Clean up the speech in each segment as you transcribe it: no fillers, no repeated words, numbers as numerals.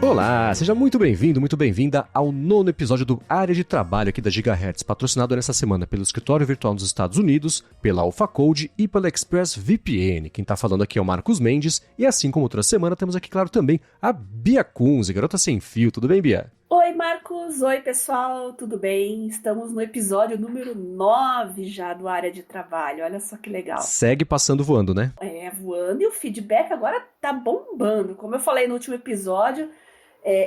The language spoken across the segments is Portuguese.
Olá, seja muito bem-vindo, muito bem-vinda ao 9º episódio do Área de Trabalho aqui da Gigahertz, patrocinado nessa semana pelo Escritório Virtual nos Estados Unidos, pela AlphaCode e pela ExpressVPN. Quem tá falando aqui é o Marcos Mendes e assim como outra semana temos aqui, claro, também a Bia Kunze, garota sem fio. Tudo bem, Bia? Oi, Marcos. Oi, pessoal. Tudo bem? Estamos no episódio número 9 já do Área de Trabalho. Olha só que legal. Segue passando voando, né? Voando, e o feedback agora tá bombando. Como eu falei no último episódio,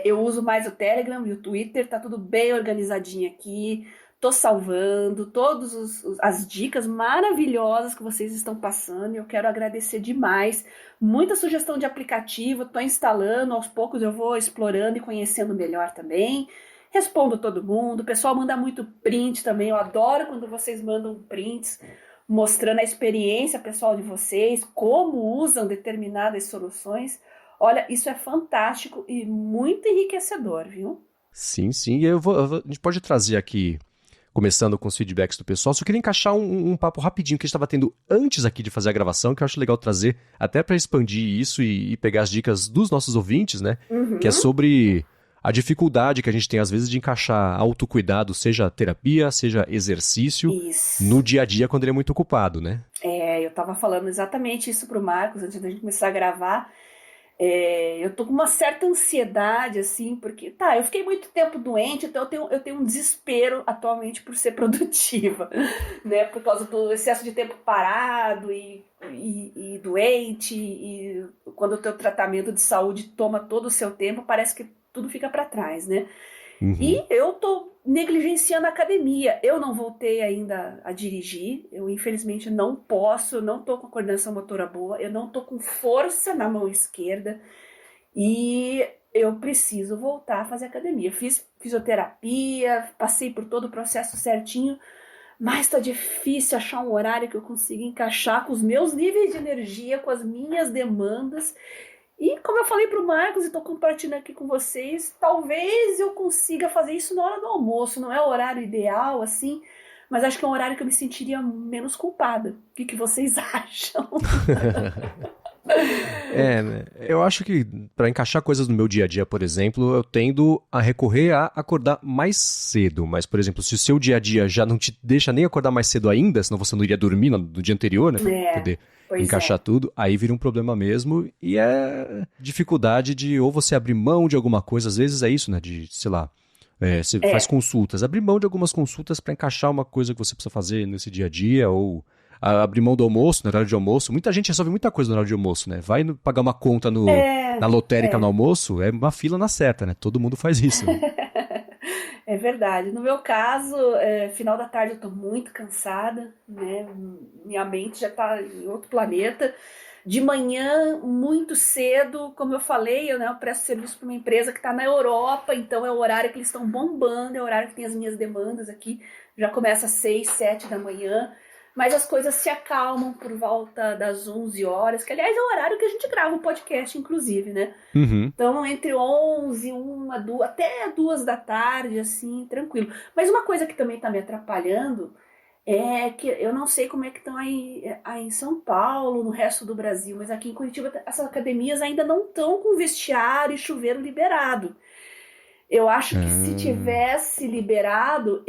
eu uso mais o Telegram e o Twitter, tá tudo bem organizadinho aqui. Tô salvando todas as dicas maravilhosas que vocês estão passando e eu quero agradecer demais. Muita sugestão de aplicativo, tô instalando, aos poucos eu vou explorando e conhecendo melhor também. Respondo todo mundo, o pessoal manda muito print também, eu adoro quando vocês mandam prints mostrando a experiência pessoal de vocês, como usam determinadas soluções. Olha, isso é fantástico e muito enriquecedor, viu? Sim, sim. E a gente pode trazer aqui, começando com os feedbacks do pessoal, só queria encaixar um papo rapidinho que a gente estava tendo antes aqui de fazer a gravação, que eu acho legal trazer, até para expandir isso e pegar as dicas dos nossos ouvintes, né? Uhum. Que é sobre a dificuldade que a gente tem, às vezes, de encaixar autocuidado, seja terapia, seja exercício, Isso. no dia a dia quando ele é muito ocupado, né? Eu tava falando exatamente isso pro Marcos antes da gente começar a gravar. Eu tô com uma certa ansiedade, assim, porque, eu fiquei muito tempo doente, então eu tenho um desespero atualmente por ser produtiva, né? Por causa do excesso de tempo parado e doente, e quando o teu tratamento de saúde toma todo o seu tempo, parece que tudo fica para trás, né? Uhum. E eu tô negligenciando a academia. Eu não voltei ainda a dirigir. Eu, infelizmente, não posso. Eu não tô com a coordenação motora boa. Eu não tô com força na mão esquerda. E eu preciso voltar a fazer academia. Fiz fisioterapia, passei por todo o processo certinho. Mas tá difícil achar um horário que eu consiga encaixar com os meus níveis de energia, com as minhas demandas. E como eu falei pro Marcos e tô compartilhando aqui com vocês, talvez eu consiga fazer isso na hora do almoço. Não é o horário ideal, assim, mas acho que é um horário que eu me sentiria menos culpada. O que vocês acham? Né? Eu acho que para encaixar coisas no meu dia a dia, por exemplo, eu tendo a recorrer a acordar mais cedo. Mas, por exemplo, se o seu dia a dia já não te deixa nem acordar mais cedo ainda, senão você não iria dormir no dia anterior, né? Poder encaixar tudo, aí vira um problema mesmo. E é dificuldade de ou você abrir mão de alguma coisa, às vezes é isso, né? De, sei lá, você faz consultas, abrir mão de algumas consultas para encaixar uma coisa que você precisa fazer nesse dia a dia, ou abrir mão do almoço, no horário de almoço. Muita gente resolve muita coisa no horário de almoço, né? Vai pagar uma conta na lotérica no almoço, é uma fila na certa, né? Todo mundo faz isso. Né? É verdade. No meu caso, final da tarde eu tô muito cansada, né? Minha mente já tá em outro planeta. De manhã, muito cedo, como eu falei, eu presto serviço para uma empresa que está na Europa, então é o horário que eles estão bombando, é o horário que tem as minhas demandas aqui. Já começa às 6, 7 da manhã. Mas as coisas se acalmam por volta das 11 horas, que aliás é o horário que a gente grava o podcast, inclusive, né? Uhum. Então, entre 11, 1, 2, até 2 da tarde, assim, tranquilo. Mas uma coisa que também tá me atrapalhando é que eu não sei como é que estão aí em São Paulo, no resto do Brasil, mas aqui em Curitiba essas academias ainda não estão com vestiário e chuveiro liberado. Eu acho que se tivesse liberado,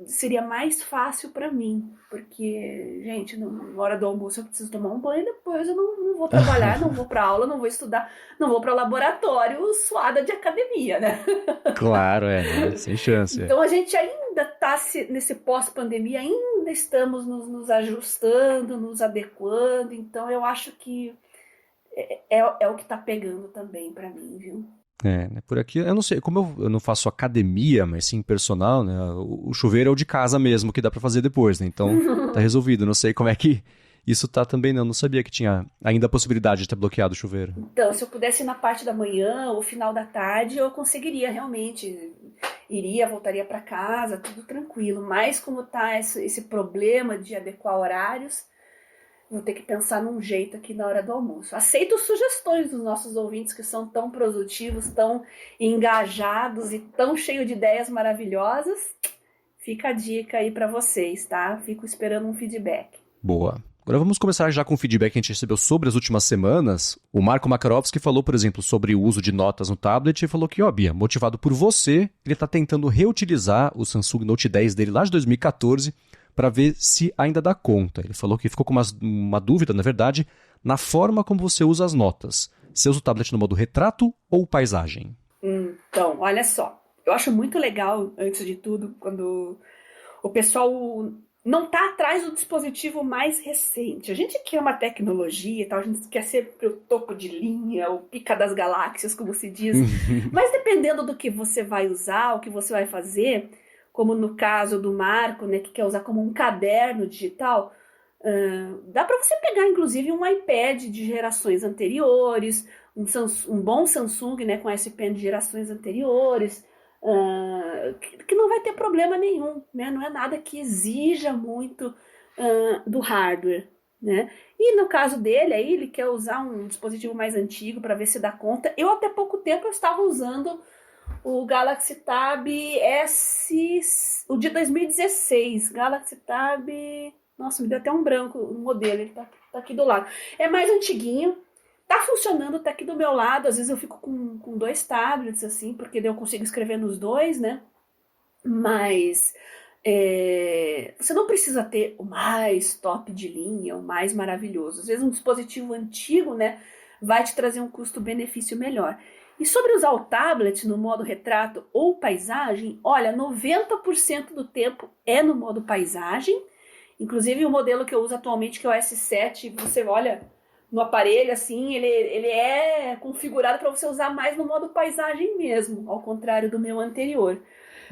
seria mais fácil para mim. Porque, gente, na hora do almoço eu preciso tomar um banho, depois eu não vou trabalhar, não vou para aula, não vou estudar, não vou para o laboratório suada de academia, né? Claro, né? Sem chance. Então a gente ainda está nesse pós-pandemia, ainda estamos nos ajustando, nos adequando. Então eu acho que é o que está pegando também para mim, viu? Né, por aqui, eu não sei, como eu não faço academia, mas sim personal, né? O chuveiro é o de casa mesmo, que dá pra fazer depois, né? Então tá resolvido. Não sei como é que isso tá também, não sabia que tinha ainda a possibilidade de ter bloqueado o chuveiro. Então, se eu pudesse ir na parte da manhã ou final da tarde, eu conseguiria realmente. Voltaria para casa, tudo tranquilo. Mas como tá esse problema de adequar horários, vou ter que pensar num jeito aqui na hora do almoço. Aceito sugestões dos nossos ouvintes que são tão produtivos, tão engajados e tão cheios de ideias maravilhosas. Fica a dica aí para vocês, tá? Fico esperando um feedback. Boa. Agora vamos começar já com o feedback que a gente recebeu sobre as últimas semanas. O Marco Makarovski falou, por exemplo, sobre o uso de notas no tablet e falou que, ó, Bia, motivado por você, ele está tentando reutilizar o Samsung Note 10 dele lá de 2014 para ver se ainda dá conta. Ele falou que ficou com uma dúvida, na verdade, na forma como você usa as notas. Você usa o tablet no modo retrato ou paisagem? Então, olha só. Eu acho muito legal, antes de tudo, quando o pessoal não está atrás do dispositivo mais recente. A gente quer uma tecnologia e tal, a gente quer ser o topo de linha, o pica das galáxias, como se diz. Mas dependendo do que você vai usar, o que você vai fazer, como no caso do Marco, né, que quer usar como um caderno digital, dá para você pegar, inclusive, um iPad de gerações anteriores, um bom Samsung, né, com S Pen de gerações anteriores, que não vai ter problema nenhum, né? Não é nada que exija muito do hardware, né? E no caso dele, aí ele quer usar um dispositivo mais antigo para ver se dá conta. Eu até pouco tempo eu estava usando o Galaxy Tab S, o de 2016, Galaxy Tab, nossa, me deu até um branco o modelo, ele tá aqui do lado. É mais antiguinho. Tá funcionando, tá aqui do meu lado. Às vezes eu fico com 2 tablets, assim, porque daí eu consigo escrever nos 2, né? Mas você não precisa ter o mais top de linha, o mais maravilhoso. Às vezes um dispositivo antigo, né, vai te trazer um custo-benefício melhor. E sobre usar o tablet no modo retrato ou paisagem, olha, 90% do tempo é no modo paisagem. Inclusive o modelo que eu uso atualmente, que é o S7, você olha no aparelho, assim, ele é configurado para você usar mais no modo paisagem mesmo, ao contrário do meu anterior.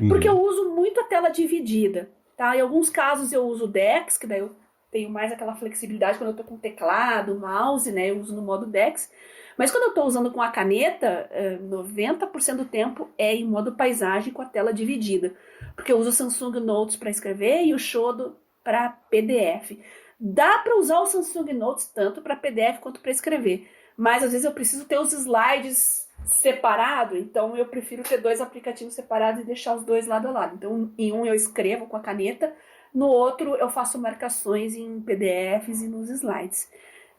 Porque eu uso muito a tela dividida, tá? Em alguns casos eu uso o DeX, que daí eu tenho mais aquela flexibilidade quando eu tô com teclado, mouse, né? Eu uso no modo DeX. Mas quando eu tô usando com a caneta, 90% do tempo é em modo paisagem com a tela dividida. Porque eu uso o Samsung Notes para escrever e o Shodo para PDF. Dá para usar o Samsung Notes tanto para PDF quanto para escrever, mas às vezes eu preciso ter os slides separados, então eu prefiro ter 2 aplicativos separados e deixar os 2 lado a lado. Então, em um eu escrevo com a caneta, no outro eu faço marcações em PDFs e nos slides.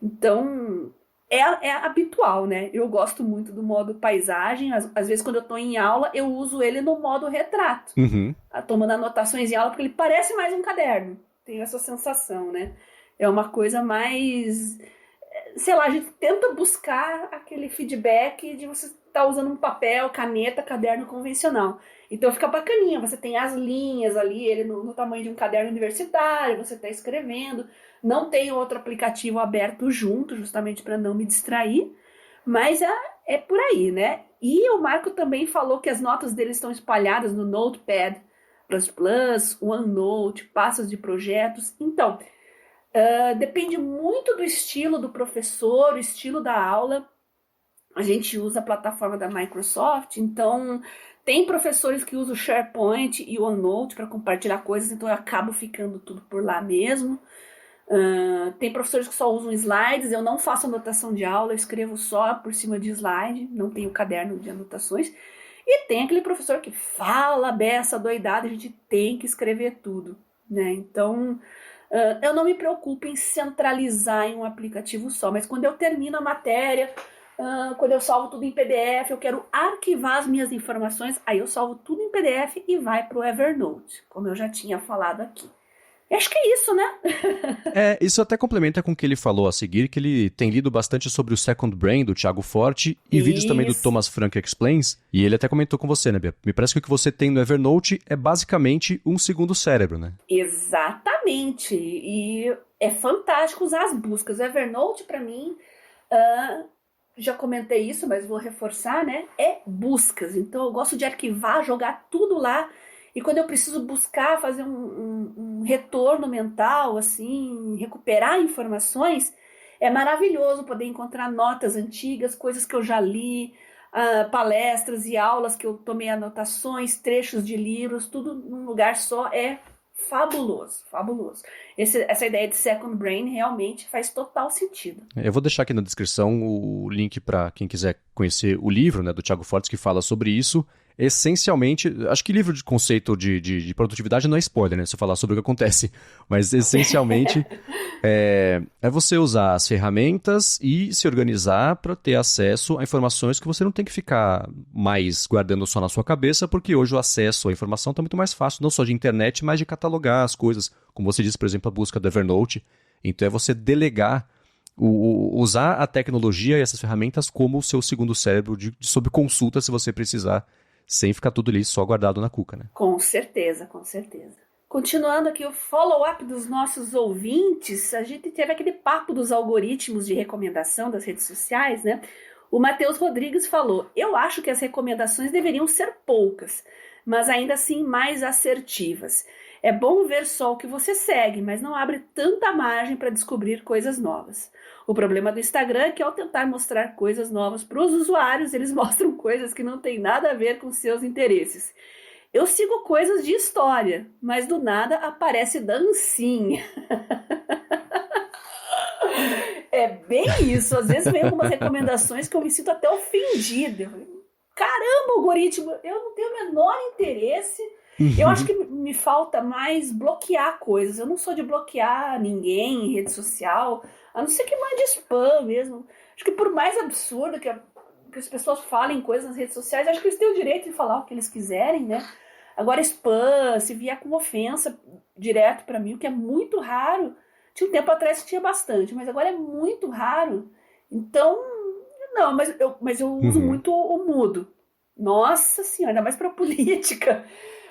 Então, é habitual, né? Eu gosto muito do modo paisagem, às vezes quando eu estou em aula eu uso ele no modo retrato, tomando anotações em aula, porque ele parece mais um caderno. Tenho essa sensação, né? É uma coisa mais... Sei lá, a gente tenta buscar aquele feedback de você estar usando um papel, caneta, caderno convencional. Então fica bacaninha, você tem as linhas ali, ele no tamanho de um caderno universitário, você está escrevendo. Não tem outro aplicativo aberto junto, justamente para não me distrair. Mas é por aí, né? E o Marco também falou que as notas dele estão espalhadas no Notepad++, OneNote, pastas de projetos. Então, depende muito do estilo do professor, o estilo da aula. A gente usa a plataforma da Microsoft, então tem professores que usam o SharePoint e o OneNote para compartilhar coisas, então eu acabo ficando tudo por lá mesmo. Tem professores que só usam slides, eu não faço anotação de aula, eu escrevo só por cima de slide, não tenho caderno de anotações. E tem aquele professor que fala beça, doidada, a gente tem que escrever tudo, né? Então, eu não me preocupo em centralizar em um aplicativo só, mas quando eu termino a matéria, quando eu salvo tudo em PDF, eu quero arquivar as minhas informações, aí eu salvo tudo em PDF e vai para o Evernote, como eu já tinha falado aqui. Eu acho que é isso, né? Isso até complementa com o que ele falou a seguir, que ele tem lido bastante sobre o Second Brain, do Thiago Forte, e vídeos também do Thomas Frank Explains, e ele até comentou com você, né, Bia? Me parece que o que você tem no Evernote é basicamente um segundo cérebro, né? Exatamente, e é fantástico usar as buscas. O Evernote, para mim, já comentei isso, mas vou reforçar, né? É buscas, então eu gosto de arquivar, jogar tudo lá. E quando eu preciso buscar, fazer um retorno mental, assim, recuperar informações, é maravilhoso poder encontrar notas antigas, coisas que eu já li, palestras e aulas que eu tomei anotações, trechos de livros, tudo num lugar só, é fabuloso, fabuloso. Essa ideia de Second Brain realmente faz total sentido. Eu vou deixar aqui na descrição o link para quem quiser conhecer o livro, né, do Thiago Fortes, que fala sobre isso. essencialmente, acho que livro de conceito de produtividade não é spoiler, né? Se eu falar sobre o que acontece, mas essencialmente é você usar as ferramentas e se organizar para ter acesso a informações que você não tem que ficar mais guardando só na sua cabeça, porque hoje o acesso à informação está muito mais fácil, não só de internet, mas de catalogar as coisas. Como você disse, por exemplo, a busca do Evernote. Então é você delegar, usar a tecnologia e essas ferramentas como o seu segundo cérebro sob consulta se você precisar, sem ficar tudo ali só guardado na cuca, né? Com certeza, com certeza. Continuando aqui o follow-up dos nossos ouvintes, a gente teve aquele papo dos algoritmos de recomendação das redes sociais, né? O Matheus Rodrigues falou: eu acho que as recomendações deveriam ser poucas, mas ainda assim mais assertivas. É bom ver só o que você segue, mas não abre tanta margem para descobrir coisas novas. O problema do Instagram é que ao tentar mostrar coisas novas para os usuários, eles mostram coisas que não têm nada a ver com seus interesses. Eu sigo coisas de história, mas do nada aparece dancinha. É bem isso. Às vezes vem algumas recomendações que eu me sinto até ofendida. Eu falei, caramba, algoritmo, eu não tenho o menor interesse. Eu acho que me falta mais bloquear coisas. Eu não sou de bloquear ninguém em rede social, a não ser que mande spam mesmo. Acho que por mais absurdo que as pessoas falem coisas nas redes sociais, acho que eles têm o direito de falar o que eles quiserem, né? Agora spam, se vier com ofensa direto pra mim, o que é muito raro. Tinha um tempo atrás que tinha bastante, mas agora é muito raro. Então, não, mas eu uso muito o mudo. Nossa senhora, ainda mais pra política.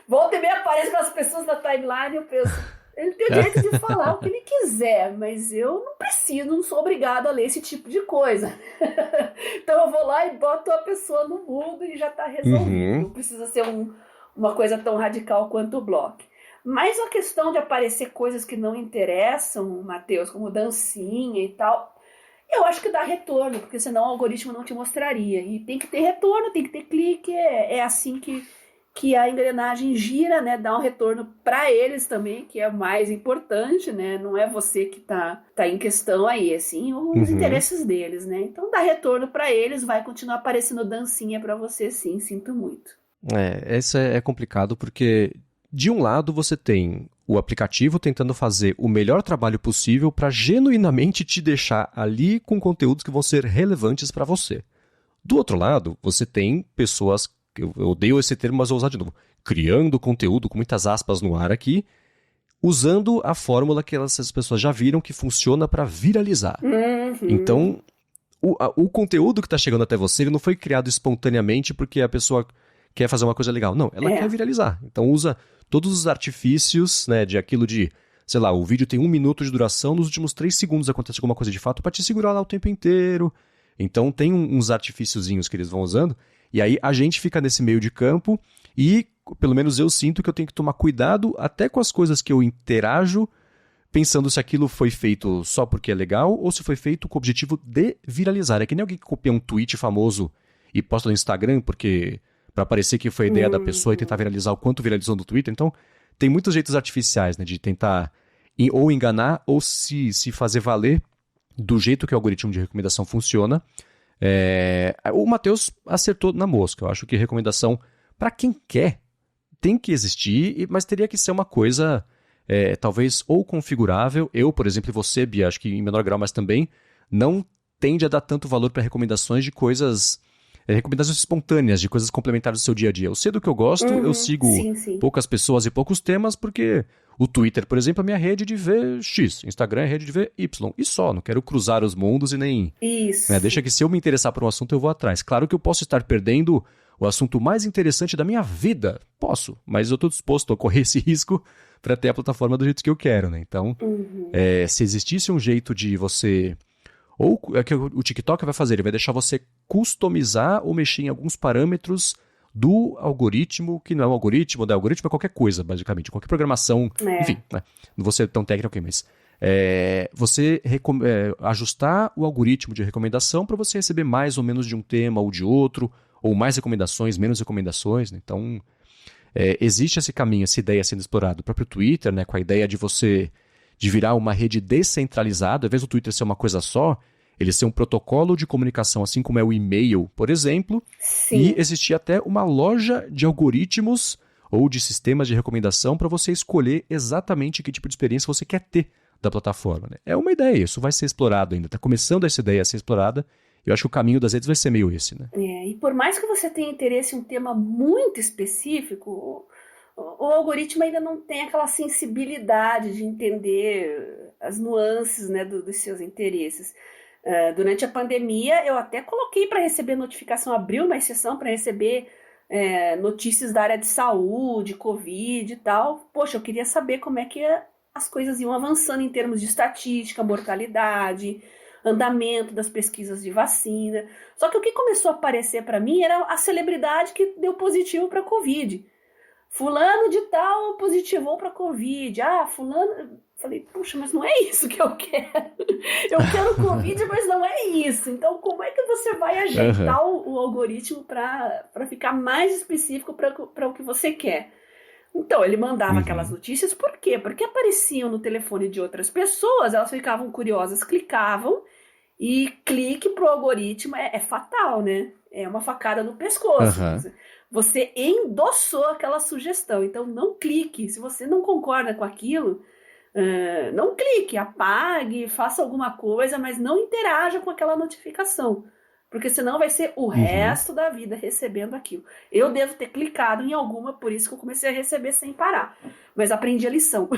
Volta e meia aparece aquelas pessoas na timeline e eu penso, ele tem o direito de falar o que ele quiser, mas eu não preciso, não sou obrigado a ler esse tipo de coisa. Então eu vou lá e boto a pessoa no mudo e já está resolvido. Não precisa ser uma coisa tão radical quanto o bloco. Mas a questão de aparecer coisas que não interessam, Matheus, como dancinha e tal, eu acho que dá retorno, porque senão o algoritmo não te mostraria. E tem que ter retorno, tem que ter clique, é assim que a engrenagem gira, né, dá um retorno para eles também, que é o mais importante, né, não é você que tá em questão aí, assim, os interesses deles, né, então dá retorno para eles, vai continuar aparecendo dancinha para você, sim, sinto muito. Esse é complicado porque, de um lado, você tem o aplicativo tentando fazer o melhor trabalho possível para genuinamente te deixar ali com conteúdos que vão ser relevantes para você. Do outro lado, você tem pessoas, eu odeio esse termo, mas vou usar de novo, criando conteúdo, com muitas aspas no ar aqui, usando a fórmula que essas pessoas já viram que funciona para viralizar. Então, o conteúdo que está chegando até você, ele não foi criado espontaneamente porque a pessoa quer fazer uma coisa legal. Não, ela quer viralizar. Então usa todos os artifícios, né, de aquilo de, sei lá, o vídeo tem 1 minuto de duração, nos últimos 3 segundos acontece alguma coisa de fato para te segurar lá o tempo inteiro. Então tem uns artifíciozinhos que eles vão usando. E aí a gente fica nesse meio de campo e, pelo menos eu sinto que eu tenho que tomar cuidado até com as coisas que eu interajo, pensando se aquilo foi feito só porque é legal ou se foi feito com o objetivo de viralizar. É que nem alguém que copia um tweet famoso e posta no Instagram para parecer que foi a ideia da pessoa e tentar viralizar o quanto viralizou no Twitter. Então tem muitos jeitos artificiais, né, de tentar ou enganar ou se fazer valer do jeito que o algoritmo de recomendação funciona. O Matheus acertou na mosca. Eu acho que recomendação, para quem quer, tem que existir, mas teria que ser uma coisa, talvez, ou configurável. Eu, por exemplo, e você, Bia, acho que em menor grau, mas também, não tende a dar tanto valor para recomendações de coisas, recomendações espontâneas, de coisas complementares do seu dia a dia. Eu sei do que eu gosto, eu sigo poucas pessoas e poucos temas, porque o Twitter, por exemplo, é minha rede de ver X, Instagram é rede de ver Y, e só, não quero cruzar os mundos e nem... Isso. Deixa que se eu me interessar por um assunto, eu vou atrás. Claro que eu posso estar perdendo o assunto mais interessante da minha vida, posso, mas eu estou disposto a correr esse risco para ter a plataforma do jeito que eu quero, né? Então, se existisse um jeito de você... Ou é que o TikTok vai fazer, ele vai deixar você customizar ou mexer em alguns parâmetros do algoritmo, que não é um algoritmo, o algoritmo é qualquer coisa, basicamente, qualquer programação, enfim, né? Não vou ser tão técnico aqui, mas você ajustar o algoritmo de recomendação para você receber mais ou menos de um tema ou de outro, ou mais recomendações, menos recomendações, né? Então, existe esse caminho, essa ideia sendo explorada. O próprio Twitter, né, com a ideia de virar uma rede descentralizada, ao invés do Twitter ser uma coisa só, ele ser um protocolo de comunicação, assim como é o e-mail, por exemplo, Sim. e existir até uma loja de algoritmos ou de sistemas de recomendação para você escolher exatamente que tipo de experiência você quer ter da plataforma. Né? É uma ideia, isso vai ser explorado ainda, está começando essa ideia a ser explorada, e eu acho que o caminho das redes vai ser meio esse. Né? E por mais que você tenha interesse em um tema muito específico, o algoritmo ainda não tem aquela sensibilidade de entender as nuances, né, dos seus interesses. Durante a pandemia, eu até coloquei para receber notificação, abri uma exceção para receber notícias da área de saúde, Covid e tal. Poxa, eu queria saber como é que as coisas iam avançando em termos de estatística, mortalidade, andamento das pesquisas de vacina. Só que o que começou a aparecer para mim era a celebridade que deu positivo para Covid. Fulano de tal positivou para Covid. Fulano... Falei, puxa, mas não é isso que eu quero. Eu quero Covid, mas não é isso. Então, como é que você vai ajeitar o algoritmo para ficar mais específico para o que você quer? Então, ele mandava aquelas notícias, por quê? Porque apareciam no telefone de outras pessoas, elas ficavam curiosas, clicavam, e clique pro algoritmo é fatal, né? É uma facada no pescoço. Você endossou aquela sugestão, então não clique. Se você não concorda com aquilo, não clique, apague, faça alguma coisa, mas não interaja com aquela notificação. Porque senão vai ser o resto da vida recebendo aquilo. Eu devo ter clicado em alguma, por isso que eu comecei a receber sem parar. Mas aprendi a lição.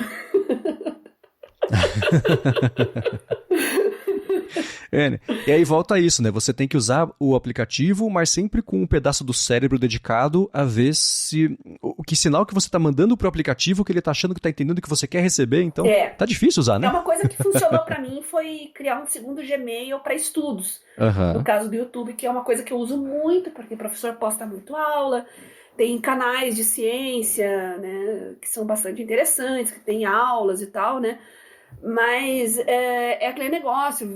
Né? E aí volta a isso, né? Você tem que usar o aplicativo, mas sempre com um pedaço do cérebro dedicado a ver se que sinal que você está mandando pro aplicativo que ele está achando que está entendendo que você quer receber. Então, tá difícil usar, né? Uma coisa que funcionou para mim foi criar um segundo Gmail para estudos. No caso do YouTube, que é uma coisa que eu uso muito, porque o professor posta muito aula, tem canais de ciência, né, que são bastante interessantes, que tem aulas e tal, né? Mas é aquele negócio,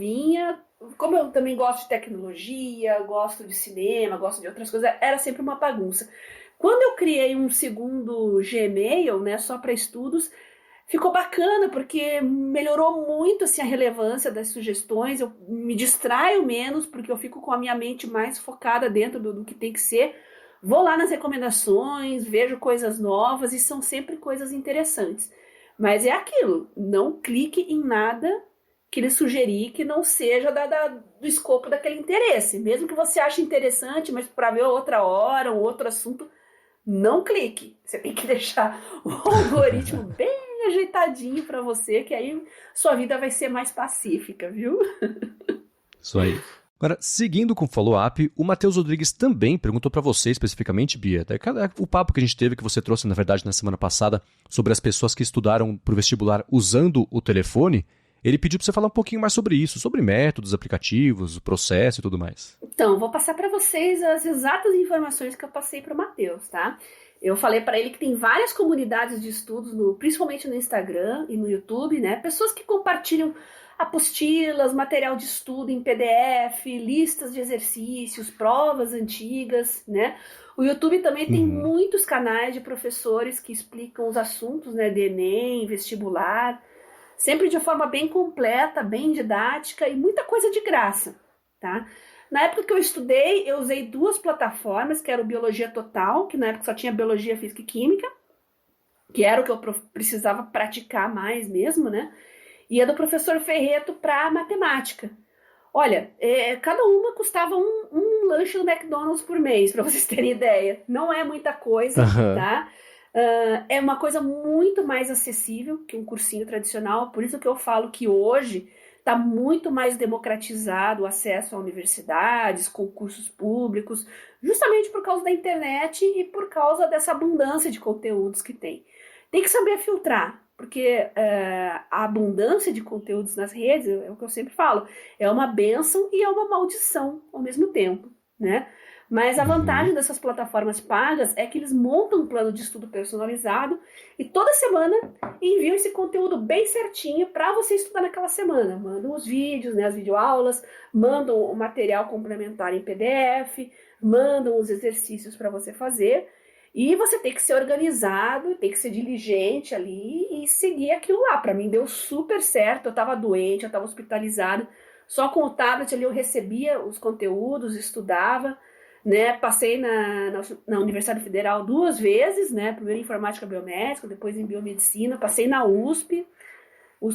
como eu também gosto de tecnologia, gosto de cinema, gosto de outras coisas, era sempre uma bagunça. Quando eu criei um segundo Gmail, né, só para estudos, ficou bacana, porque melhorou muito assim, a relevância das sugestões, eu me distraio menos, porque eu fico com a minha mente mais focada dentro do que tem que ser. Vou lá nas recomendações, vejo coisas novas e são sempre coisas interessantes. Mas é aquilo, não clique em nada que ele sugerir que não seja do escopo daquele interesse. Mesmo que você ache interessante, mas para ver outra hora, um outro assunto, não clique. Você tem que deixar o algoritmo bem ajeitadinho para você, que aí sua vida vai ser mais pacífica, viu? Isso aí. Agora, seguindo com o follow-up, o Matheus Rodrigues também perguntou para você especificamente, Bia, o papo que a gente teve, que você trouxe, na verdade, na semana passada, sobre as pessoas que estudaram para o vestibular usando o telefone, ele pediu para você falar um pouquinho mais sobre isso, sobre métodos, aplicativos, o processo e tudo mais. Então, vou passar para vocês as exatas informações que eu passei para o Matheus, tá? Eu falei para ele que tem várias comunidades de estudos, principalmente no Instagram e no YouTube, né? Pessoas que compartilham apostilas, material de estudo em PDF, listas de exercícios, provas antigas, né? O YouTube também tem muitos canais de professores que explicam os assuntos, né, de Enem, vestibular, sempre de forma bem completa, bem didática e muita coisa de graça, tá? Na época que eu estudei, eu usei 2 plataformas, que era o Biologia Total, que na época só tinha Biologia, Física e Química, que era o que eu precisava praticar mais mesmo, né? E a do professor Ferreto para matemática. Olha, cada uma custava um lanche do McDonald's por mês, para vocês terem ideia. Não é muita coisa, tá? É uma coisa muito mais acessível que um cursinho tradicional, por isso que eu falo que hoje está muito mais democratizado o acesso a universidades, concursos públicos, justamente por causa da internet e por causa dessa abundância de conteúdos que tem. Tem que saber filtrar, porque a abundância de conteúdos nas redes, é o que eu sempre falo, é uma bênção e é uma maldição ao mesmo tempo, né? Mas a vantagem dessas plataformas pagas é que eles montam um plano de estudo personalizado e toda semana enviam esse conteúdo bem certinho para você estudar naquela semana. Mandam os vídeos, né, as videoaulas, mandam o material complementar em PDF, mandam os exercícios para você fazer. E você tem que ser organizado, tem que ser diligente ali e seguir aquilo lá. Para mim deu super certo, eu estava doente, eu estava hospitalizada. Só com o tablet ali eu recebia os conteúdos, estudava, né? Passei na Universidade Federal 2 vezes, né? Primeiro em informática biomédica, depois em biomedicina, passei na USP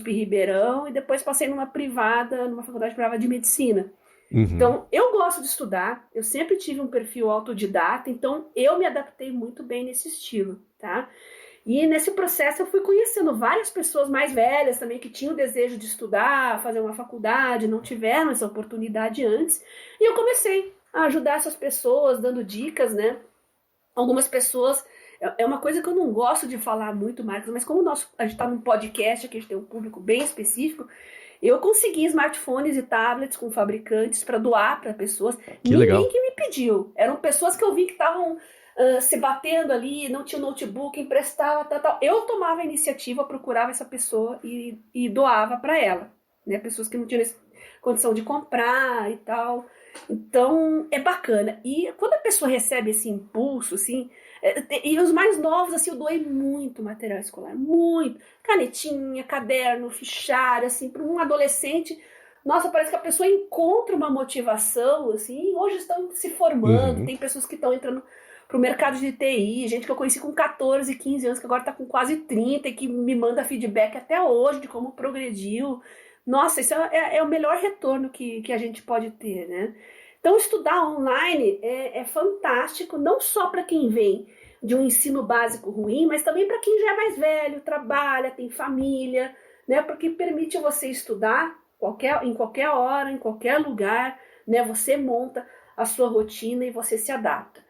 Ribeirão, e depois passei numa faculdade privada de medicina. Então, eu gosto de estudar, eu sempre tive um perfil autodidata, então eu me adaptei muito bem nesse estilo, tá? E nesse processo eu fui conhecendo várias pessoas mais velhas também que tinham o desejo de estudar, fazer uma faculdade, não tiveram essa oportunidade antes, e eu comecei a ajudar essas pessoas, dando dicas, né? Algumas pessoas... É uma coisa que eu não gosto de falar muito, Marcos, mas como a gente está num podcast, aqui a gente tem um público bem específico, eu consegui smartphones e tablets com fabricantes para doar para pessoas. Que legal. Ninguém que me pediu. Eram pessoas que eu vi que estavam se batendo ali, não tinha notebook, emprestava, tal. Eu tomava a iniciativa, procurava essa pessoa e doava para ela. Né? Pessoas que não tinham condição de comprar e tal. Então, é bacana. E quando a pessoa recebe esse impulso, assim... E os mais novos, assim, eu doei muito material escolar, muito. Canetinha, caderno, fichário, assim, para um adolescente. Nossa, parece que a pessoa encontra uma motivação, assim. Hoje estão se formando, tem pessoas que estão entrando para o mercado de TI, gente que eu conheci com 14, 15 anos, que agora está com quase 30 e que me manda feedback até hoje de como progrediu. Nossa, isso é o melhor retorno que a gente pode ter, né? Então, estudar online é fantástico, não só para quem vem de um ensino básico ruim, mas também para quem já é mais velho, trabalha, tem família, né? Porque permite você estudar em qualquer hora, em qualquer lugar, né? Você monta a sua rotina e você se adapta.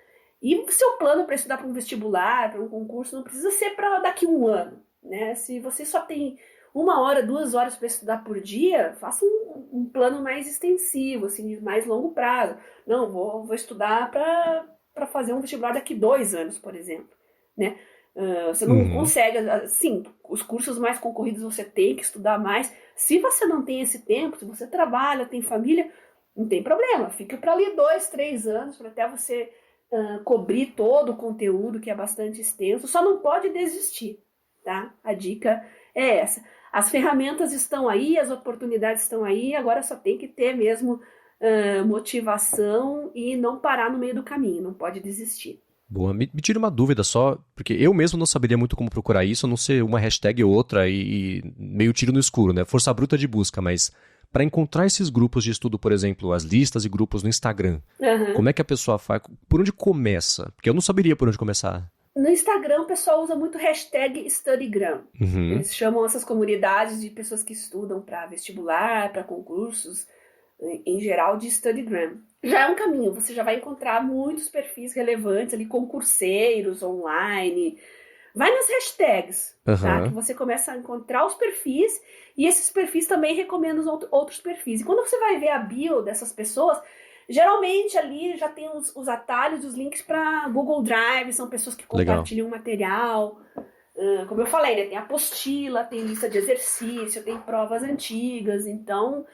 E o seu plano para estudar para um vestibular, para um concurso, não precisa ser para daqui a um ano, né? Se você só tem 1 hora, 2 horas para estudar por dia, faça um plano mais extensivo, assim, de mais longo prazo. Não, vou estudar para fazer um vestibular daqui 2 anos, por exemplo. Né? Você não consegue... Sim, os cursos mais concorridos você tem que estudar mais. Se você não tem esse tempo, se você trabalha, tem família, não tem problema. Fica para ali 2, 3 anos, para até você cobrir todo o conteúdo, que é bastante extenso. Só não pode desistir, tá? A dica é essa. As ferramentas estão aí, as oportunidades estão aí, agora só tem que ter mesmo motivação e não parar no meio do caminho, não pode desistir. Boa, me tira uma dúvida só, porque eu mesmo não saberia muito como procurar isso, a não ser uma hashtag ou outra e meio tiro no escuro, né? Força bruta de busca, mas para encontrar esses grupos de estudo, por exemplo, as listas e grupos no Instagram, como é que a pessoa faz? Por onde começa? Porque eu não saberia por onde começar. No Instagram, o pessoal usa muito hashtag StudyGram. Eles chamam essas comunidades de pessoas que estudam para vestibular, para concursos, em geral, de StudyGram. Já é um caminho, você já vai encontrar muitos perfis relevantes ali, concurseiros, online. Vai nas hashtags, tá? Que você começa a encontrar os perfis e esses perfis também recomendam outros perfis. E quando você vai ver a bio dessas pessoas... Geralmente ali já tem os atalhos, os links para Google Drive, são pessoas que compartilham material. Como eu falei, né, tem apostila, tem lista de exercício, tem provas antigas. Então,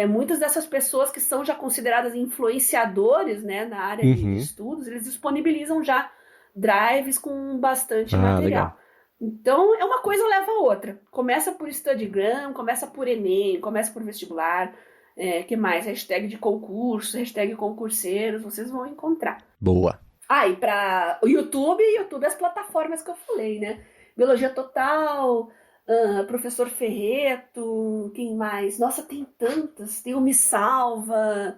muitas dessas pessoas que são já consideradas influenciadores, né, na área de estudos, eles disponibilizam já drives com bastante material. Legal. Então, uma coisa leva a outra. Começa por StudyGram, começa por Enem, começa por vestibular... que mais? Hashtag de concurso, hashtag concurseiros, vocês vão encontrar. Boa. E para o YouTube, as plataformas que eu falei, né? Biologia Total, Professor Ferreto, quem mais? Nossa, tem tantas. Tem o Me Salva.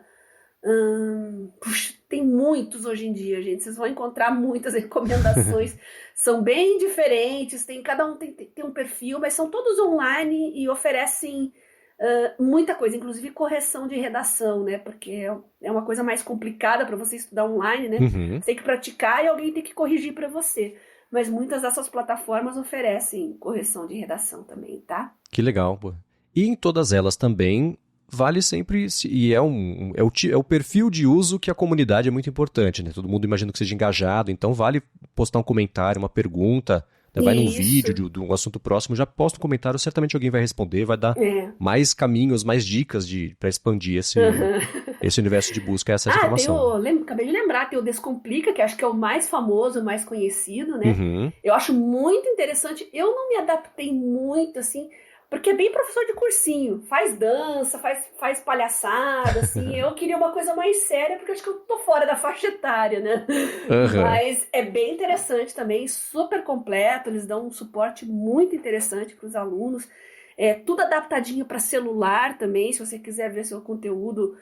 Puxa, tem muitos hoje em dia, gente. Vocês vão encontrar muitas recomendações. São bem diferentes, cada um tem um perfil, mas são todos online e oferecem... muita coisa, inclusive correção de redação, né? Porque é uma coisa mais complicada para você estudar online, né? Você tem que praticar e alguém tem que corrigir para você. Mas muitas dessas plataformas oferecem correção de redação também, tá? Que legal, pô. E em todas elas também vale sempre, e é o perfil de uso que a comunidade é muito importante, né? Todo mundo imagina que seja engajado, então vale postar um comentário, uma pergunta... Vai num vídeo de um assunto próximo, já posta um comentário, certamente alguém vai responder, vai dar mais caminhos, mais dicas para expandir esse universo de busca, essa informação. Acabei de lembrar, tem o Descomplica, que acho que é o mais famoso, o mais conhecido, né? Eu acho muito interessante, eu não me adaptei muito, assim, Porque é bem professor de cursinho, faz dança, faz palhaçada, assim. Eu queria uma coisa mais séria, porque acho que eu tô fora da faixa etária, né? Aham. Mas é bem interessante também, super completo, eles dão um suporte muito interessante para os alunos. É tudo adaptadinho para celular também, se você quiser ver seu conteúdo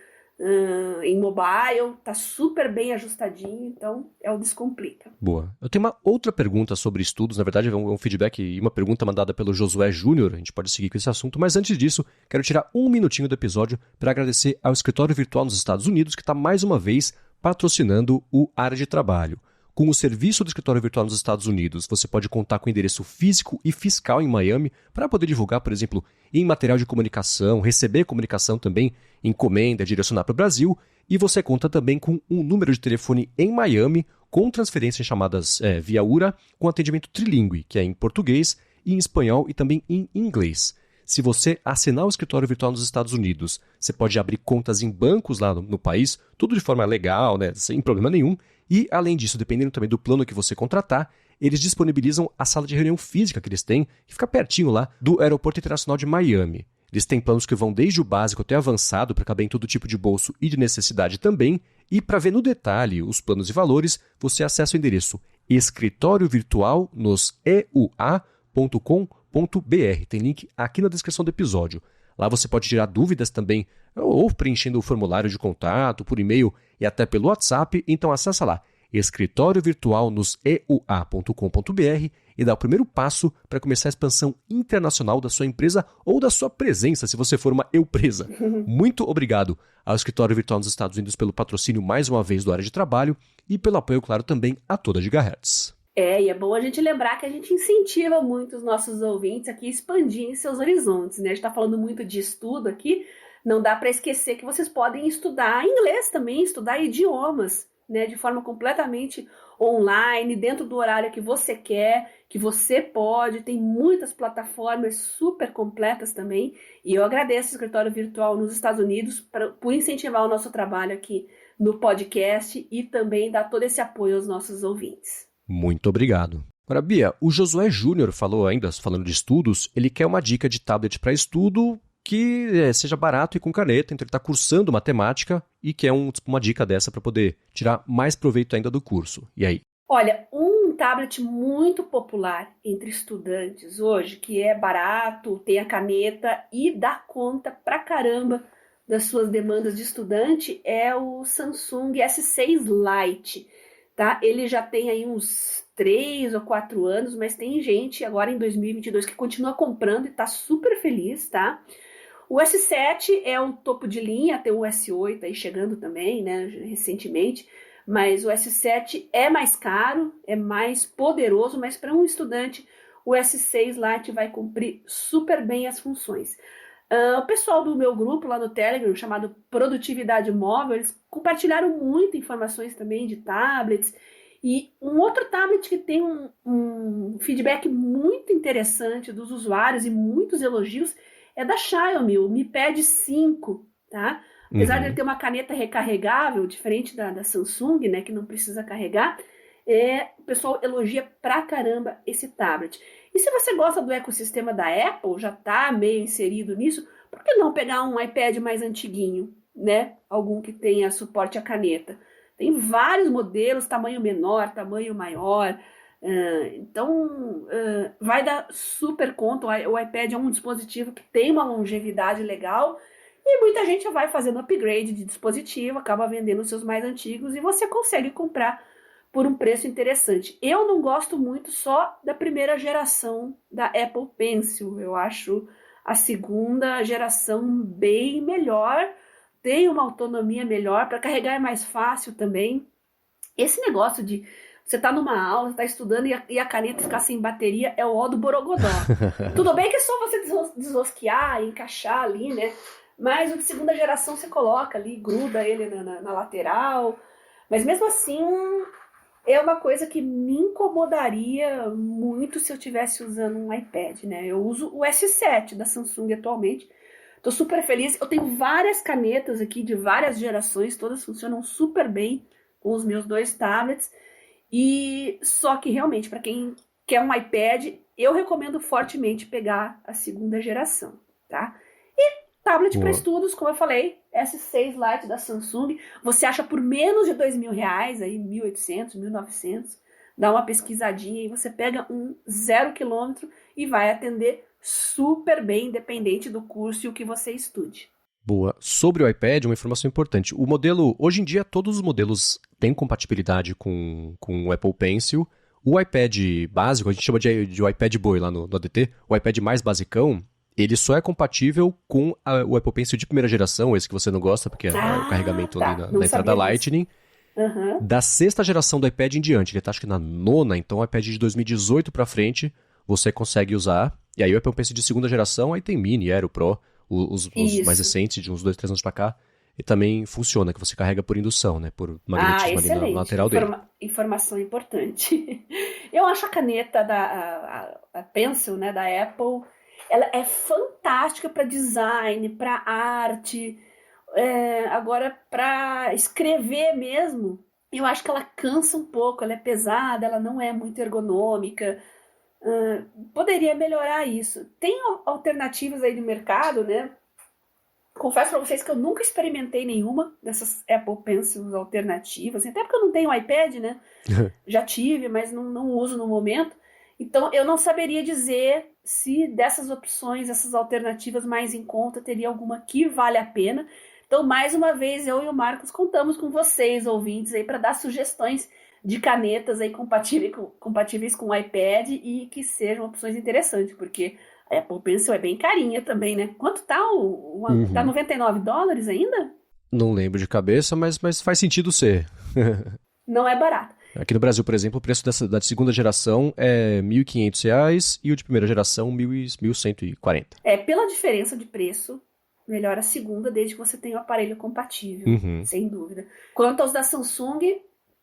em mobile, tá super bem ajustadinho, então é o Descomplica. Boa. Eu tenho uma outra pergunta sobre estudos, na verdade é um feedback e uma pergunta mandada pelo Josué Júnior, a gente pode seguir com esse assunto, mas antes disso, quero tirar um minutinho do episódio para agradecer ao Escritório Virtual nos Estados Unidos, que está mais uma vez patrocinando o Área de Trabalho. Com o serviço do Escritório Virtual nos Estados Unidos, você pode contar com endereço físico e fiscal em Miami para poder divulgar, por exemplo, em material de comunicação, receber comunicação também, encomenda, direcionar para o Brasil, e você conta também com um número de telefone em Miami com transferências chamadas via URA, com atendimento trilingue, que é em português, em espanhol e também em inglês. Se você assinar o escritório virtual nos Estados Unidos, você pode abrir contas em bancos lá no país, tudo de forma legal, né, sem problema nenhum. E, além disso, dependendo também do plano que você contratar, eles disponibilizam a sala de reunião física que eles têm, que fica pertinho lá do Aeroporto Internacional de Miami. Eles têm planos que vão desde o básico até avançado para caber em todo tipo de bolso e de necessidade também. E para ver no detalhe os planos e valores, você acessa o endereço escritório virtual nos eua.com.br. Tem link aqui na descrição do episódio. Lá você pode tirar dúvidas também, ou preenchendo o formulário de contato, por e-mail e até pelo WhatsApp. Então acessa lá, escritório virtual nos eua.com.br e dá o primeiro passo para começar a expansão internacional da sua empresa ou da sua presença, se você for uma empresa. Muito obrigado ao Escritório Virtual nos Estados Unidos pelo patrocínio mais uma vez do Área de Trabalho e pelo apoio, claro, também a toda Gigahertz. E é bom a gente lembrar que a gente incentiva muito os nossos ouvintes aqui a expandirem seus horizontes, né? A gente está falando muito de estudo aqui, não dá para esquecer que vocês podem estudar inglês também, estudar idiomas, né? De forma completamente online, dentro do horário que você quer, que você pode. Tem muitas plataformas super completas também. E eu agradeço o Escritório Virtual nos Estados Unidos por incentivar o nosso trabalho aqui no podcast e também dar todo esse apoio aos nossos ouvintes. Muito obrigado. Agora, Bia, o Josué Júnior falou ainda, falando de estudos, ele quer uma dica de tablet para estudo que seja barato e com caneta, então ele está cursando matemática e quer uma dica dessa para poder tirar mais proveito ainda do curso. E aí? Olha, um tablet muito popular entre estudantes hoje, que é barato, tem a caneta e dá conta pra caramba das suas demandas de estudante, é o Samsung S6 Lite. Tá? Ele já tem aí uns 3 ou 4 anos, mas tem gente agora em 2022 que continua comprando e está super feliz, tá? O S7 é o topo de linha, tem o S8 aí chegando também, né, recentemente, mas o S7 é mais caro, é mais poderoso, mas para um estudante o S6 Lite vai cumprir super bem as funções. O pessoal do meu grupo lá no Telegram, chamado Produtividade Móvel, eles compartilharam muitas informações também de tablets. E um outro tablet que tem um feedback muito interessante dos usuários e muitos elogios é da Xiaomi, o Mi Pad 5, tá? Apesar de ele ter uma caneta recarregável, diferente da Samsung, né, que não precisa carregar, o pessoal elogia pra caramba esse tablet. E se você gosta do ecossistema da Apple, já está meio inserido nisso, por que não pegar um iPad mais antiguinho, né? Algum que tenha suporte à caneta. Tem vários modelos, tamanho menor, tamanho maior. Então, vai dar super conta. O iPad é um dispositivo que tem uma longevidade legal e muita gente vai fazendo upgrade de dispositivo, acaba vendendo os seus mais antigos e você consegue comprar por um preço interessante. Eu não gosto muito só da primeira geração da Apple Pencil. Eu acho a segunda geração bem melhor, tem uma autonomia melhor, para carregar é mais fácil também. Esse negócio de você tá numa aula, tá estudando e a caneta ficar sem bateria é o ó do borogodó. Tudo bem que é só você desrosquear, encaixar ali, né? Mas o de segunda geração você coloca ali, gruda ele na lateral. Mas mesmo assim, é uma coisa que me incomodaria muito se eu estivesse usando um iPad, né? Eu uso o S7 da Samsung atualmente. Tô super feliz. Eu tenho várias canetas aqui de várias gerações, todas funcionam super bem com os meus 2 tablets. E só que realmente, para quem quer um iPad, eu recomendo fortemente pegar a segunda geração, tá? E tablet para estudos, como eu falei, S6 Lite da Samsung, você acha por menos de R$2.000, aí 1.800, 1.900, dá uma pesquisadinha e você pega um 0 km e vai atender super bem, independente do curso e o que você estude. Boa. Sobre o iPad, uma informação importante. O modelo, hoje em dia, todos os modelos têm compatibilidade com o Apple Pencil. O iPad básico, a gente chama de iPad Boy lá no ADT, o iPad mais basicão, ele só é compatível com o Apple Pencil de primeira geração, esse que você não gosta, porque é o carregamento ali na entrada Lightning. Uhum. Da sexta geração do iPad em diante, ele tá acho que na nona, então o iPad de 2018 pra frente, você consegue usar. E aí o Apple Pencil de segunda geração, aí tem Mini, Aero, Pro, os mais recentes, de uns 2, 3 anos pra cá, e também funciona, que você carrega por indução, né? Por magnetismo ali na lateral dele. Informação importante. Eu acho a caneta a Pencil, né, da Apple, ela é fantástica para design, para arte. Agora, para escrever mesmo, eu acho que ela cansa um pouco, ela é pesada, ela não é muito ergonômica. Poderia melhorar isso. Tem alternativas aí no mercado, né? Confesso para vocês que eu nunca experimentei nenhuma dessas Apple Pencils alternativas, até porque eu não tenho iPad, né? Já tive, mas não uso no momento. Então, eu não saberia dizer se dessas opções, essas alternativas mais em conta, teria alguma que vale a pena. Então, mais uma vez, eu e o Marcos contamos com vocês, ouvintes, aí para dar sugestões de canetas aí compatíveis com o iPad e que sejam opções interessantes, porque a Apple Pencil é bem carinha também, né? Quanto tá? Tá $99 ainda? Não lembro de cabeça, mas faz sentido ser. Não é barato. Aqui no Brasil, por exemplo, o preço da segunda geração é R$1.500 e o de primeira geração R$1.140. Pela diferença de preço, melhor a segunda, desde que você tenha o aparelho compatível, sem dúvida. Quanto aos da Samsung,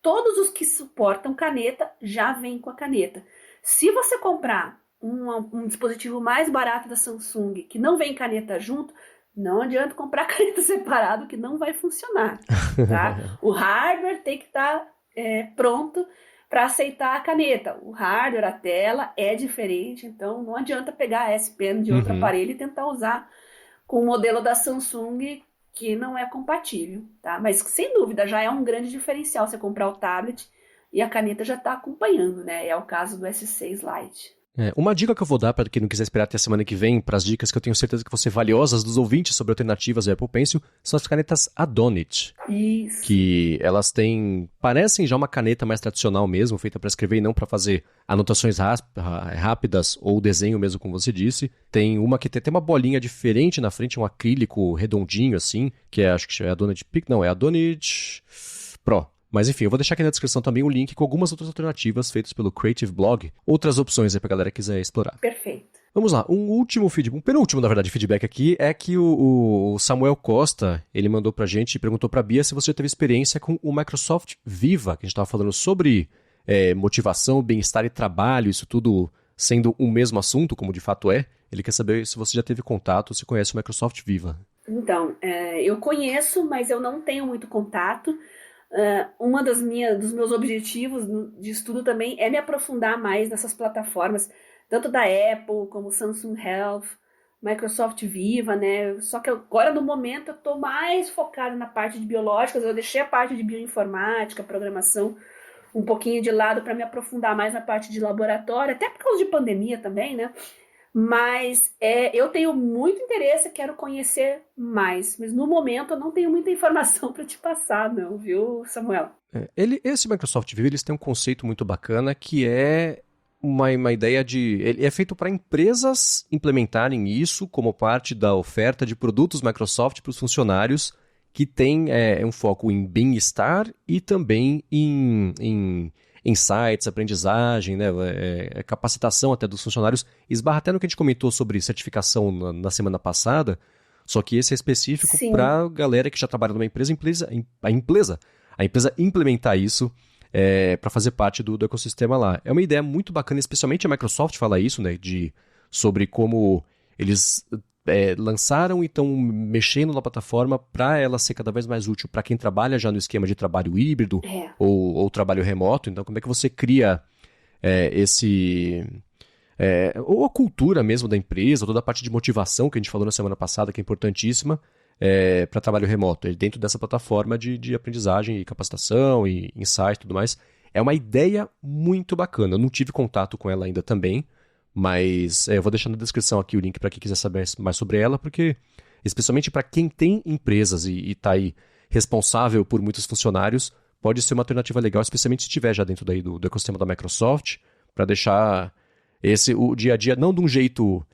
todos os que suportam caneta já vêm com a caneta. Se você comprar um dispositivo mais barato da Samsung, que não vem caneta junto, não adianta comprar caneta separado, que não vai funcionar. Tá? O hardware tem que estar pronto para aceitar a caneta. O hardware, a tela é diferente, então não adianta pegar a S Pen de outro aparelho e tentar usar com o modelo da Samsung, que não é compatível, tá? Mas sem dúvida já é um grande diferencial você comprar o tablet e a caneta já está acompanhando, né? É o caso do S6 Lite. Uma dica que eu vou dar para quem não quiser esperar até a semana que vem, para as dicas que eu tenho certeza que vão ser valiosas dos ouvintes sobre alternativas do Apple Pencil, são as canetas Adonit. Isso. Que elas parecem já uma caneta mais tradicional mesmo, feita para escrever e não para fazer anotações rápidas ou desenho mesmo, como você disse. Tem uma que tem uma bolinha diferente na frente, um acrílico redondinho assim, que acho que é a Adonit Peak, não, é a Adonit Pro. Mas enfim, eu vou deixar aqui na descrição também um link com algumas outras alternativas feitas pelo Creative Blog. Outras opções aí pra galera que quiser explorar. Perfeito. Vamos lá, um penúltimo, na verdade, feedback aqui é que o Samuel Costa, ele mandou pra gente e perguntou pra Bia se você já teve experiência com o Microsoft Viva, que a gente tava falando sobre motivação, bem-estar e trabalho, isso tudo sendo um mesmo assunto, como de fato é. Ele quer saber se você já teve contato, se conhece o Microsoft Viva. Então, eu conheço, mas eu não tenho muito contato. Dos meus objetivos de estudo também é me aprofundar mais nessas plataformas, tanto da Apple como Samsung Health, Microsoft Viva, né? Só que agora, no momento, eu estou mais focada na parte de biológicas, eu deixei a parte de bioinformática, programação, um pouquinho de lado para me aprofundar mais na parte de laboratório, até por causa de pandemia também, né? Mas eu tenho muito interesse, quero conhecer mais. Mas no momento eu não tenho muita informação para te passar, não, viu, Samuel? Esse Microsoft Viva, eles têm um conceito muito bacana que é uma ideia de... Ele é feito para empresas implementarem isso como parte da oferta de produtos Microsoft para os funcionários, que tem um foco em bem-estar e também em insights, aprendizagem, né, capacitação até dos funcionários, esbarra até no que a gente comentou sobre certificação na semana passada, só que esse é específico para a galera que já trabalha numa empresa implementar isso para fazer parte do ecossistema lá. É uma ideia muito bacana, especialmente a Microsoft fala isso, né, sobre como eles lançaram e estão mexendo na plataforma para ela ser cada vez mais útil para quem trabalha já no esquema de trabalho híbrido ou trabalho remoto. Então, como é que você cria ou a cultura mesmo da empresa, toda a parte de motivação que a gente falou na semana passada, que é importantíssima, para trabalho remoto, dentro dessa plataforma de aprendizagem e capacitação e insight e tudo mais. É uma ideia muito bacana. Eu não tive contato com ela ainda também, mas eu vou deixar na descrição aqui o link para quem quiser saber mais sobre ela, porque, especialmente para quem tem empresas e está aí responsável por muitos funcionários, pode ser uma alternativa legal, especialmente se estiver já dentro daí do ecossistema da Microsoft, para deixar o dia a dia não de um jeito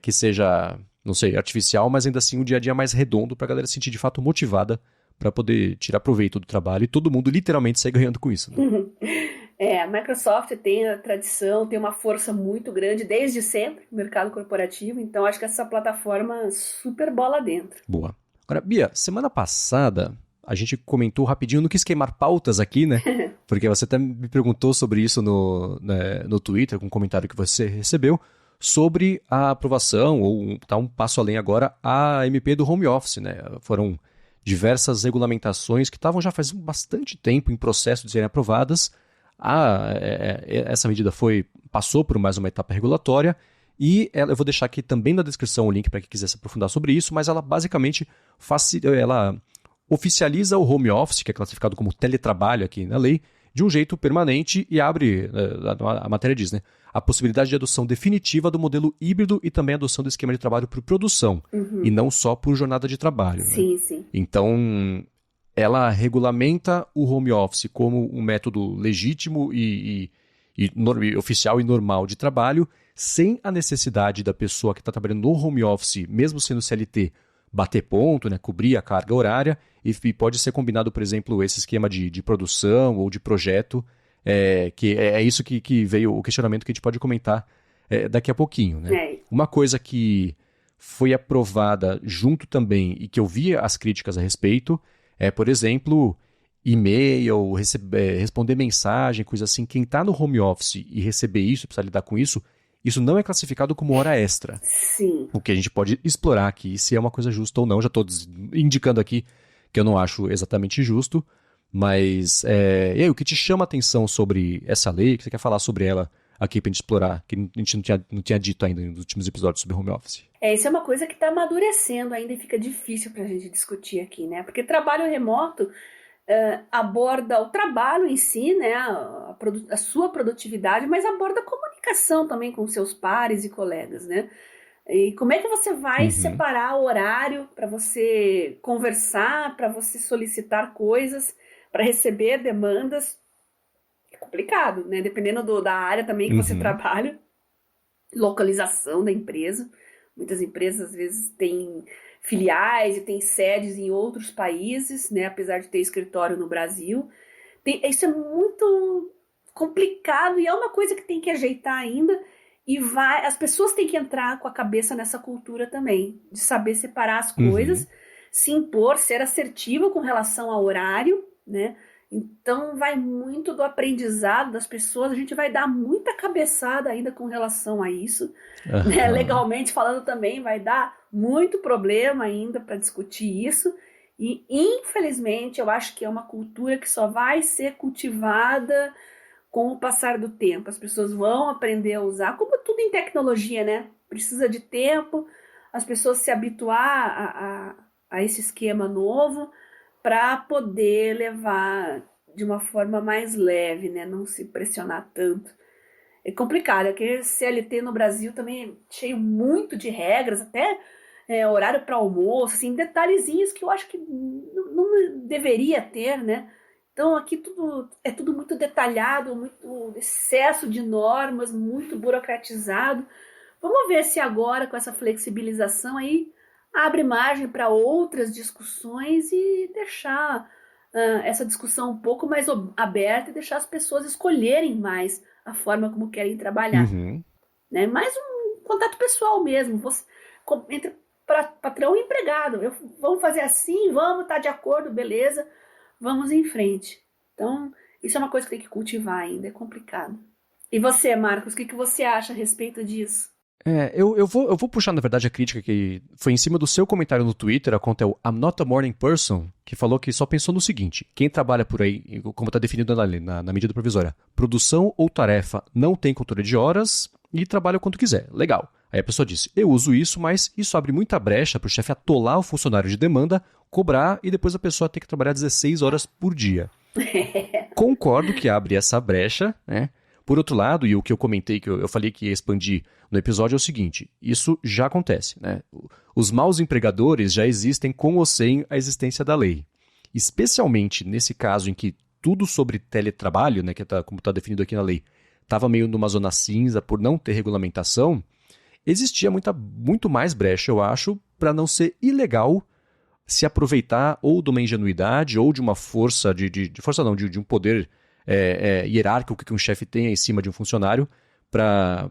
que seja, não sei, artificial, mas ainda assim um dia a dia mais redondo para a galera se sentir de fato motivada para poder tirar proveito do trabalho e todo mundo literalmente sair ganhando com isso. Né? A Microsoft tem a tradição, tem uma força muito grande desde sempre no mercado corporativo, então acho que essa plataforma super bola dentro. Boa. Agora, Bia, semana passada a gente comentou rapidinho, não quis queimar pautas aqui, né? Porque você até me perguntou sobre isso no Twitter, com um comentário que você recebeu, sobre a aprovação, ou tá um passo além agora, a MP do home office, né? Foram diversas regulamentações que estavam já faz bastante tempo em processo de serem aprovadas. Essa medida passou por mais uma etapa regulatória e eu vou deixar aqui também na descrição o link para quem quiser se aprofundar sobre isso, mas ela basicamente ela oficializa o home office, que é classificado como teletrabalho aqui na lei, de um jeito permanente e abre, a matéria diz, né, a possibilidade de adoção definitiva do modelo híbrido e também a adoção do esquema de trabalho por produção, e não só por jornada de trabalho. Sim, né? sim. Então, ela regulamenta o home office como um método legítimo e oficial e normal de trabalho, sem a necessidade da pessoa que está trabalhando no home office, mesmo sendo CLT, bater ponto, né, cobrir a carga horária, e pode ser combinado, por exemplo, esse esquema de produção ou de projeto, que é isso que veio o questionamento que a gente pode comentar daqui a pouquinho. Né? Uma coisa que foi aprovada junto também e que eu vi as críticas a respeito por exemplo, e-mail, responder mensagem, coisa assim. Quem está no home office e receber isso, precisa lidar com isso, isso não é classificado como hora extra. Sim. O que a gente pode explorar aqui, se é uma coisa justa ou não. Já estou indicando aqui que eu não acho exatamente justo, mas e aí, o que te chama a atenção sobre essa lei, que você quer falar sobre ela aqui para a gente explorar, que a gente não tinha dito ainda nos últimos episódios sobre home office? Isso é uma coisa que está amadurecendo ainda e fica difícil para a gente discutir aqui, né? Porque trabalho remoto aborda o trabalho em si, né? A sua produtividade, mas aborda a comunicação também com seus pares e colegas, né? E como é que você vai separar o horário para você conversar, para você solicitar coisas, para receber demandas? É complicado, né? Dependendo da área também que você trabalha, localização da empresa. Muitas empresas, às vezes, têm filiais e têm sedes em outros países, né? Apesar de ter escritório no Brasil. Isso é muito complicado e é uma coisa que tem que ajeitar ainda. E as pessoas têm que entrar com a cabeça nessa cultura também, de saber separar as coisas, se impor, ser assertivo com relação ao horário, né? Então vai muito do aprendizado das pessoas, a gente vai dar muita cabeçada ainda com relação a isso, né? Legalmente falando também vai dar muito problema ainda para discutir isso, e infelizmente eu acho que é uma cultura que só vai ser cultivada com o passar do tempo. As pessoas vão aprender a usar, como tudo em tecnologia, né? Precisa de tempo, as pessoas se habituar a esse esquema novo, para poder levar de uma forma mais leve, né? Não se pressionar tanto. É complicado, aquele CLT no Brasil também é cheio muito de regras, até horário para almoço, assim, detalhezinhos que eu acho que não deveria ter, né? Então aqui é tudo muito detalhado, muito excesso de normas, muito burocratizado. Vamos ver se agora com essa flexibilização aí abre margem para outras discussões e deixar essa discussão um pouco mais aberta e deixar as pessoas escolherem mais a forma como querem trabalhar. Né? Mais um contato pessoal mesmo, entre patrão e empregado. Vamos fazer assim, vamos estar de acordo, beleza, vamos em frente. Então, isso é uma coisa que tem que cultivar ainda, é complicado. E você, Marcos, o que você acha a respeito disso? Eu vou puxar, na verdade, a crítica que foi em cima do seu comentário no Twitter, a conta é o I'm Not a Morning Person, que falou que só pensou no seguinte: quem trabalha por aí, como está definido na medida provisória, produção ou tarefa não tem controle de horas e trabalha o quanto quiser. Legal. Aí a pessoa disse, eu uso isso, mas isso abre muita brecha para o chefe atolar o funcionário de demanda, cobrar e depois a pessoa ter que trabalhar 16 horas por dia. Concordo que abre essa brecha, né? Por outro lado, e o que eu comentei, que eu falei que ia expandir no episódio é o seguinte, isso já acontece, né? Os maus empregadores já existem com ou sem a existência da lei. Especialmente nesse caso em que tudo sobre teletrabalho, né, como está definido aqui na lei, estava meio numa zona cinza por não ter regulamentação, existia muito mais brecha, eu acho, para não ser ilegal se aproveitar ou de uma ingenuidade ou de uma força, de um poder hierárquico que um chefe tenha em cima de um funcionário para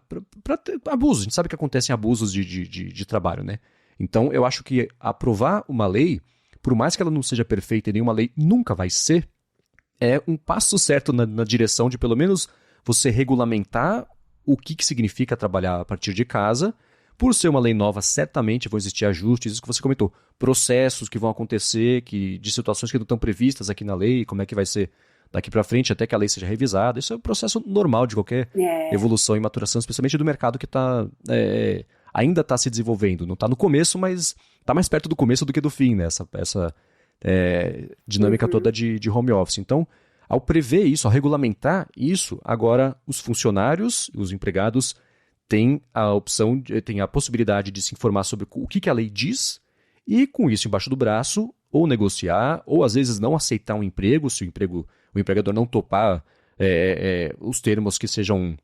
ter abusos. A gente sabe que acontecem abusos de trabalho, né? Então, eu acho que aprovar uma lei, por mais que ela não seja perfeita e nenhuma lei nunca vai ser, é um passo certo na direção de, pelo menos, você regulamentar o que significa trabalhar a partir de casa. Por ser uma lei nova, certamente vão existir ajustes, isso que você comentou, processos que vão acontecer, de situações que não estão previstas aqui na lei, como é que vai ser daqui para frente até que a lei seja revisada. Isso é um processo normal de qualquer evolução e maturação, especialmente do mercado que ainda está se desenvolvendo. Não está no começo, mas está mais perto do começo do que do fim, né? Essa dinâmica toda de home office. Então, ao prever isso, ao regulamentar isso, agora os funcionários, os empregados, têm a possibilidade de se informar sobre o que a lei diz e, com isso embaixo do braço, ou negociar, ou às vezes não aceitar um emprego, se o empregador não topar os termos que sejam,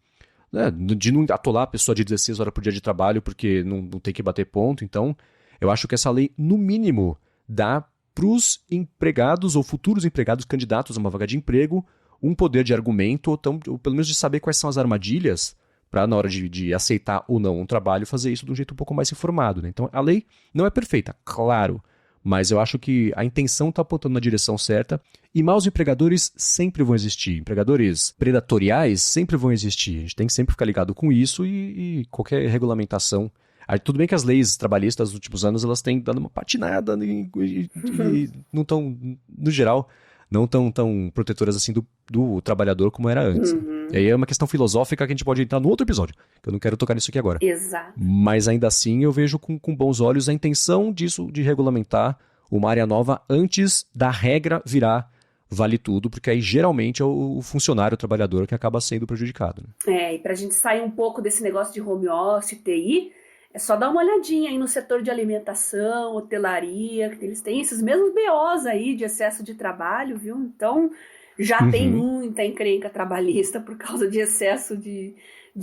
né, de não atolar a pessoa de 16 horas por dia de trabalho porque não tem que bater ponto. Então, eu acho que essa lei, no mínimo, dá para os empregados ou futuros empregados candidatos a uma vaga de emprego um poder de argumento, ou pelo menos de saber quais são as armadilhas para, na hora de aceitar ou não um trabalho, fazer isso de um jeito um pouco mais informado, né? Então, a lei não é perfeita, claro, mas eu acho que a intenção está apontando na direção certa e maus empregadores sempre vão existir. Empregadores predatoriais sempre vão existir. A gente tem que sempre ficar ligado com isso e qualquer regulamentação. Tudo bem que as leis trabalhistas nos últimos anos elas têm dado uma patinada e não estão, no geral, não tão protetoras assim do trabalhador como era antes. E aí é uma questão filosófica que a gente pode entrar no outro episódio, que eu não quero tocar nisso aqui agora. Exato. Mas ainda assim eu vejo com bons olhos a intenção disso, de regulamentar uma área nova antes da regra virar vale tudo, porque aí geralmente é o funcionário, o trabalhador que acaba sendo prejudicado, né? E pra gente sair um pouco desse negócio de home office, TI, é só dar uma olhadinha aí no setor de alimentação, hotelaria, que eles têm esses mesmos BOs aí de excesso de trabalho, viu? Então, já tem muita encrenca trabalhista por causa de excesso de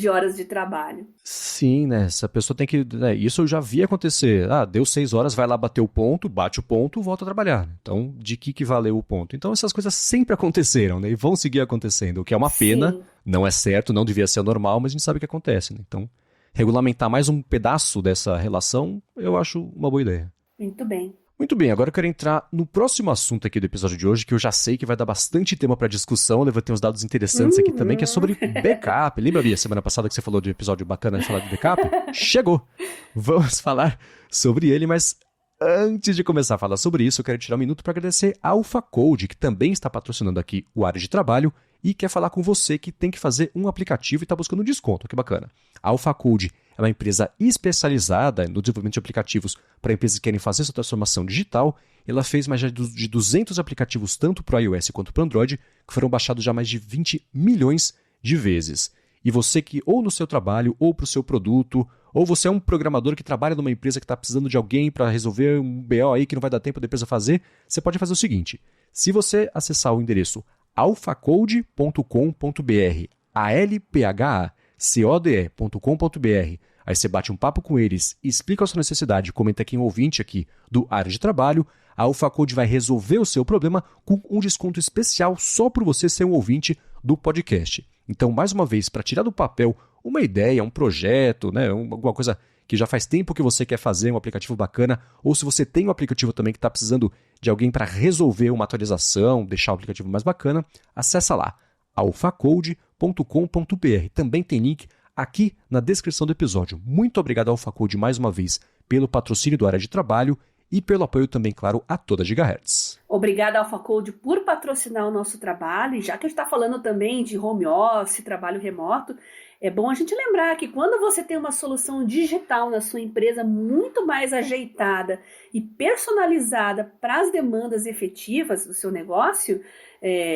horas de trabalho. Sim, né? Essa pessoa tem que... isso eu já vi acontecer. Deu 6 horas, vai lá bater o ponto, bate o ponto, volta a trabalhar. Então, de que valeu o ponto? Então, essas coisas sempre aconteceram, né? E vão seguir acontecendo, o que é uma pena, não é certo, não devia ser normal, mas a gente sabe que acontece, né? Então, regulamentar mais um pedaço dessa relação, eu acho uma boa ideia. Muito bem. Muito bem, agora eu quero entrar no próximo assunto aqui do episódio de hoje, que eu já sei que vai dar bastante tema para discussão, eu levantei uns dados interessantes aqui também, que é sobre backup. Lembra, Bia, semana passada que você falou de um episódio bacana de falar de backup? Chegou! Vamos falar sobre ele, mas antes de começar a falar sobre isso, eu quero tirar um minuto para agradecer a AlphaCode, que também está patrocinando aqui o Área de Trabalho e quer falar com você que tem que fazer um aplicativo e está buscando um desconto. Que bacana. A AlphaCode é uma empresa especializada no desenvolvimento de aplicativos para empresas que querem fazer essa transformação digital. Ela fez mais de 200 aplicativos, tanto para o iOS quanto para o Android, que foram baixados já mais de 20 milhões de vezes. E você que, ou no seu trabalho, ou para o seu produto, ou você é um programador que trabalha numa empresa que está precisando de alguém para resolver um BO aí que não vai dar tempo da empresa fazer, você pode fazer o seguinte. Se você acessar o endereço alphacode.com.br, alphacode.com.br, aí você bate um papo com eles, explica a sua necessidade, comenta aqui um ouvinte aqui do Área de Trabalho, a AlphaCode vai resolver o seu problema com um desconto especial só por você ser um ouvinte do podcast. Então, mais uma vez, para tirar do papel uma ideia, um projeto, né, alguma coisa que já faz tempo que você quer fazer, um aplicativo bacana, ou se você tem um aplicativo também que está precisando de alguém para resolver uma atualização, deixar o aplicativo mais bacana, acessa lá, alphacode.com.br. Também tem link aqui na descrição do episódio. Muito obrigado ao Facode mais uma vez pelo patrocínio do Área de Trabalho e pelo apoio também, claro, a toda Gigahertz. Obrigada ao Facode por patrocinar o nosso trabalho. E já que a gente está falando também de home office, trabalho remoto, é bom a gente lembrar que quando você tem uma solução digital na sua empresa muito mais ajeitada e personalizada para as demandas efetivas do seu negócio,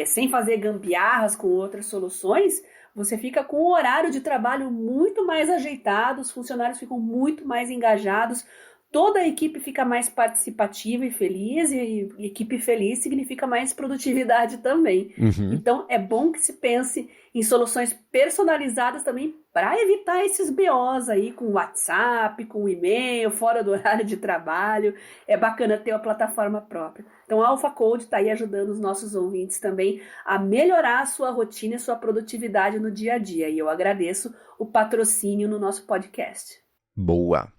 sem fazer gambiarras com outras soluções, você fica com um horário de trabalho muito mais ajeitado, os funcionários ficam muito mais engajados, toda a equipe fica mais participativa e feliz, e equipe feliz significa mais produtividade também. Uhum. Então, é bom que se pense em soluções personalizadas também para evitar esses BOs aí com WhatsApp, com e-mail, fora do horário de trabalho. É bacana ter uma plataforma própria. Então, a AlphaCode está aí ajudando os nossos ouvintes também a melhorar a sua rotina e sua produtividade no dia a dia. E eu agradeço o patrocínio no nosso podcast. Boa!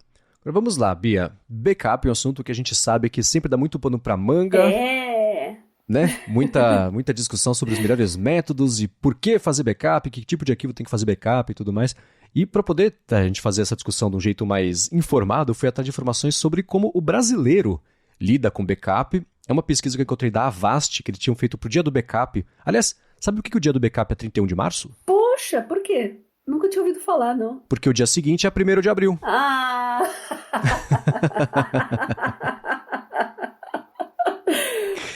Agora vamos lá, Bia. Backup é um assunto que a gente sabe que sempre dá muito pano pra manga. Né? Muita discussão sobre os melhores métodos e por que fazer backup, que tipo de arquivo tem que fazer backup e tudo mais. E para poder a gente fazer essa discussão de um jeito mais informado, eu fui atrás de informações sobre como o brasileiro lida com backup. É uma pesquisa que eu encontrei da Avast, que eles tinham feito pro dia do backup. Aliás, sabe o que o dia do backup é 31 de março? Poxa, por quê? Nunca tinha ouvido falar, não. Porque o dia seguinte é 1º de abril. Ah!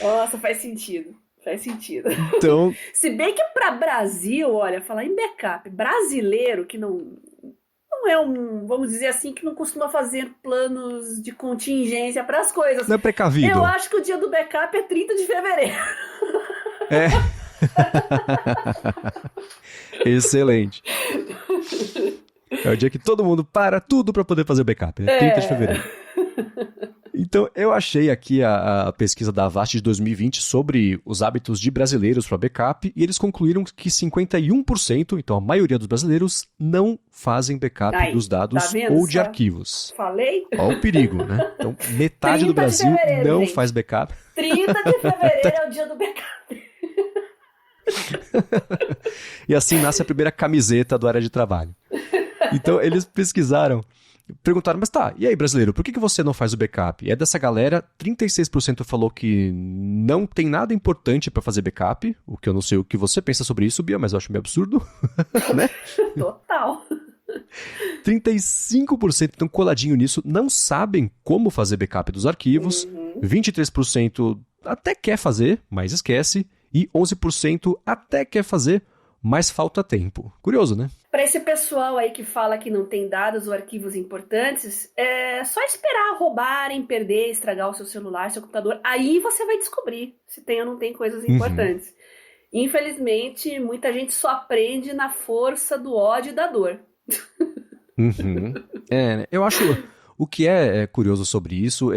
Nossa, faz sentido. Faz sentido. Então... Se bem que para Brasil, olha, falar em backup, brasileiro que não é vamos dizer assim, que não costuma fazer planos de contingência para as coisas. Não é precavido. Eu acho que o dia do backup é 30 de fevereiro. É. Excelente. É o dia que todo mundo para tudo para poder fazer o backup, né? 30 de fevereiro. Então, eu achei aqui a pesquisa da Avast de 2020 sobre os hábitos de brasileiros para backup e eles concluíram que 51%, então a maioria dos brasileiros, não fazem backup dos dados ou de arquivos. Falei? Olha o perigo, né? Então, metade do Brasil não faz backup. 30 de fevereiro é o dia do backup. E assim nasce a primeira camiseta do Área de Trabalho. Então, eles pesquisaram, perguntaram, mas tá, e aí, brasileiro, por que você não faz o backup? E é dessa galera, 36% falou que não tem nada importante para fazer backup, o que eu não sei o que você pensa sobre isso, Bia, mas eu acho meio absurdo, né? Total. 35% estão coladinho nisso, não sabem como fazer backup dos arquivos, 23% até quer fazer, mas esquece, e 11% até quer fazer, mas falta tempo. Curioso, né? Para esse pessoal aí que fala que não tem dados ou arquivos importantes, é só esperar roubarem, perder, estragar o seu celular, seu computador. Aí você vai descobrir se tem ou não tem coisas importantes. Infelizmente, muita gente só aprende na força do ódio e da dor. Eu acho... O que é curioso sobre isso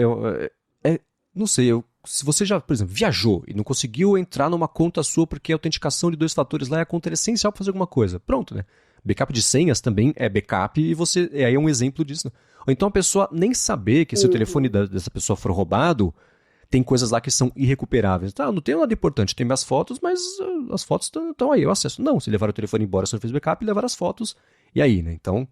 não sei, se você já, por exemplo, viajou e não conseguiu entrar numa conta sua porque a autenticação de 2 fatores lá é a conta essencial para fazer alguma coisa. Pronto, né? Backup de senhas também é backup e aí é um exemplo disso. Ou então a pessoa nem saber que se o telefone dessa pessoa for roubado, tem coisas lá que são irrecuperáveis. Tá, não tem nada importante, tem minhas fotos, mas as fotos estão aí, eu acesso. Não, se levar o telefone embora, você não fez backup, levar as fotos, e aí, né? Então...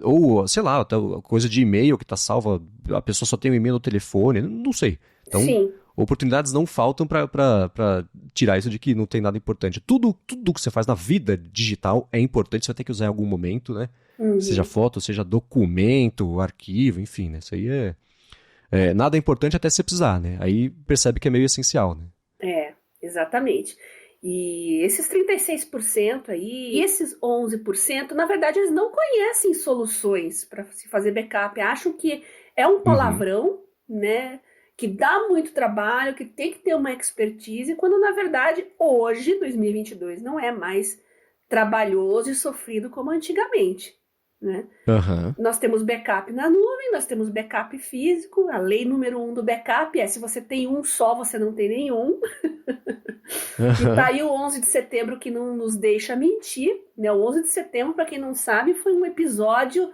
ou, sei lá, coisa de e-mail que tá salva, a pessoa só tem um e-mail no telefone, não sei. Então, oportunidades não faltam para tirar isso de que não tem nada importante. Tudo que você faz na vida digital é importante, você vai ter que usar em algum momento, né? Seja foto, seja documento, arquivo, enfim, né? Isso aí nada é importante até você precisar, né? Aí percebe que é meio essencial, né? Exatamente. E esses 36% aí, e esses 11%, na verdade, eles não conhecem soluções para se fazer backup. Acham que é um palavrão, né? Que dá muito trabalho, que tem que ter uma expertise, quando, na verdade, hoje, 2022, não é mais trabalhoso e sofrido como antigamente, né? Nós temos backup na nuvem, nós temos backup físico. A lei número 1 do backup é: se você tem um só, você não tem nenhum. E tá aí o 11 de setembro que não nos deixa mentir, né? O 11 de setembro, para quem não sabe, foi um episódio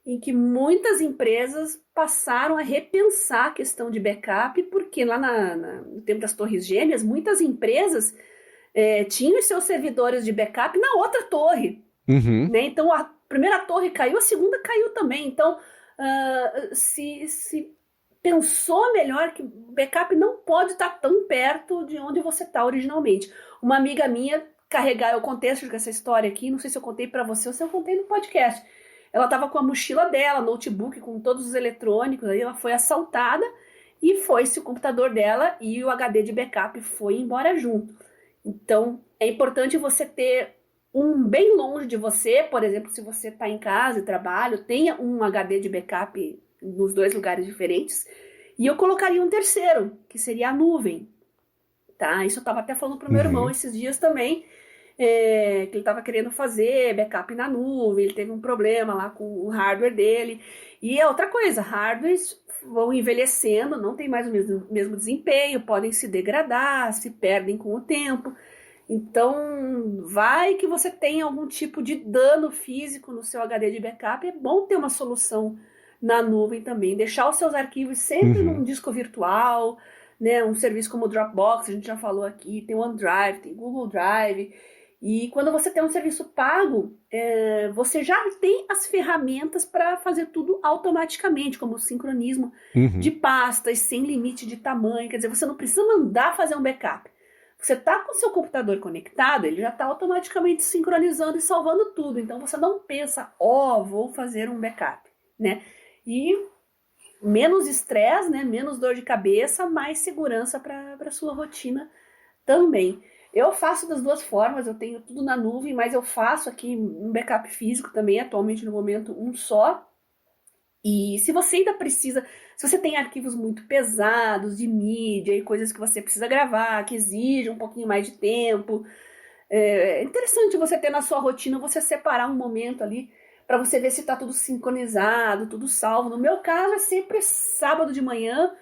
em que muitas empresas passaram a repensar a questão de backup, porque lá no tempo das Torres Gêmeas, muitas empresas tinham os seus servidores de backup na outra torre. Uhum. né? Então, a primeira torre caiu, a segunda caiu também. Então, se pensou melhor que o backup não pode estar tão perto de onde você está originalmente. Uma amiga minha eu contei essa história aqui, não sei se eu contei para você ou se eu contei no podcast. Ela estava com a mochila dela, notebook, com todos os eletrônicos, aí ela foi assaltada e foi-se o computador dela e o HD de backup foi embora junto. Então, é importante você ter um bem longe de você, por exemplo, se você está em casa e trabalha, tenha um HD de backup nos 2 lugares diferentes, e eu colocaria um terceiro, que seria a nuvem, tá? Isso eu estava até falando pro meu irmão esses dias também, que ele estava querendo fazer backup na nuvem, ele teve um problema lá com o hardware dele, e é outra coisa, hardwares vão envelhecendo, não tem mais o mesmo desempenho, podem se degradar, se perdem com o tempo. Então, vai que você tem algum tipo de dano físico no seu HD de backup, é bom ter uma solução na nuvem também, deixar os seus arquivos sempre num disco virtual, né, um serviço como o Dropbox, a gente já falou aqui, tem o OneDrive, tem o Google Drive, e quando você tem um serviço pago, você já tem as ferramentas para fazer tudo automaticamente, como o sincronismo de pastas, sem limite de tamanho, quer dizer, você não precisa mandar fazer um backup. Você está com o seu computador conectado, ele já está automaticamente sincronizando e salvando tudo. Então, você não pensa, vou fazer um backup, né? E menos estresse, né? Menos dor de cabeça, mais segurança para a sua rotina também. Eu faço das 2 formas, eu tenho tudo na nuvem, mas eu faço aqui um backup físico também, atualmente no momento um só. E se você ainda precisa, se você tem arquivos muito pesados de mídia e coisas que você precisa gravar, que exigem um pouquinho mais de tempo, é interessante você ter na sua rotina, você separar um momento ali para você ver se está tudo sincronizado, tudo salvo. No meu caso é sempre sábado de manhã,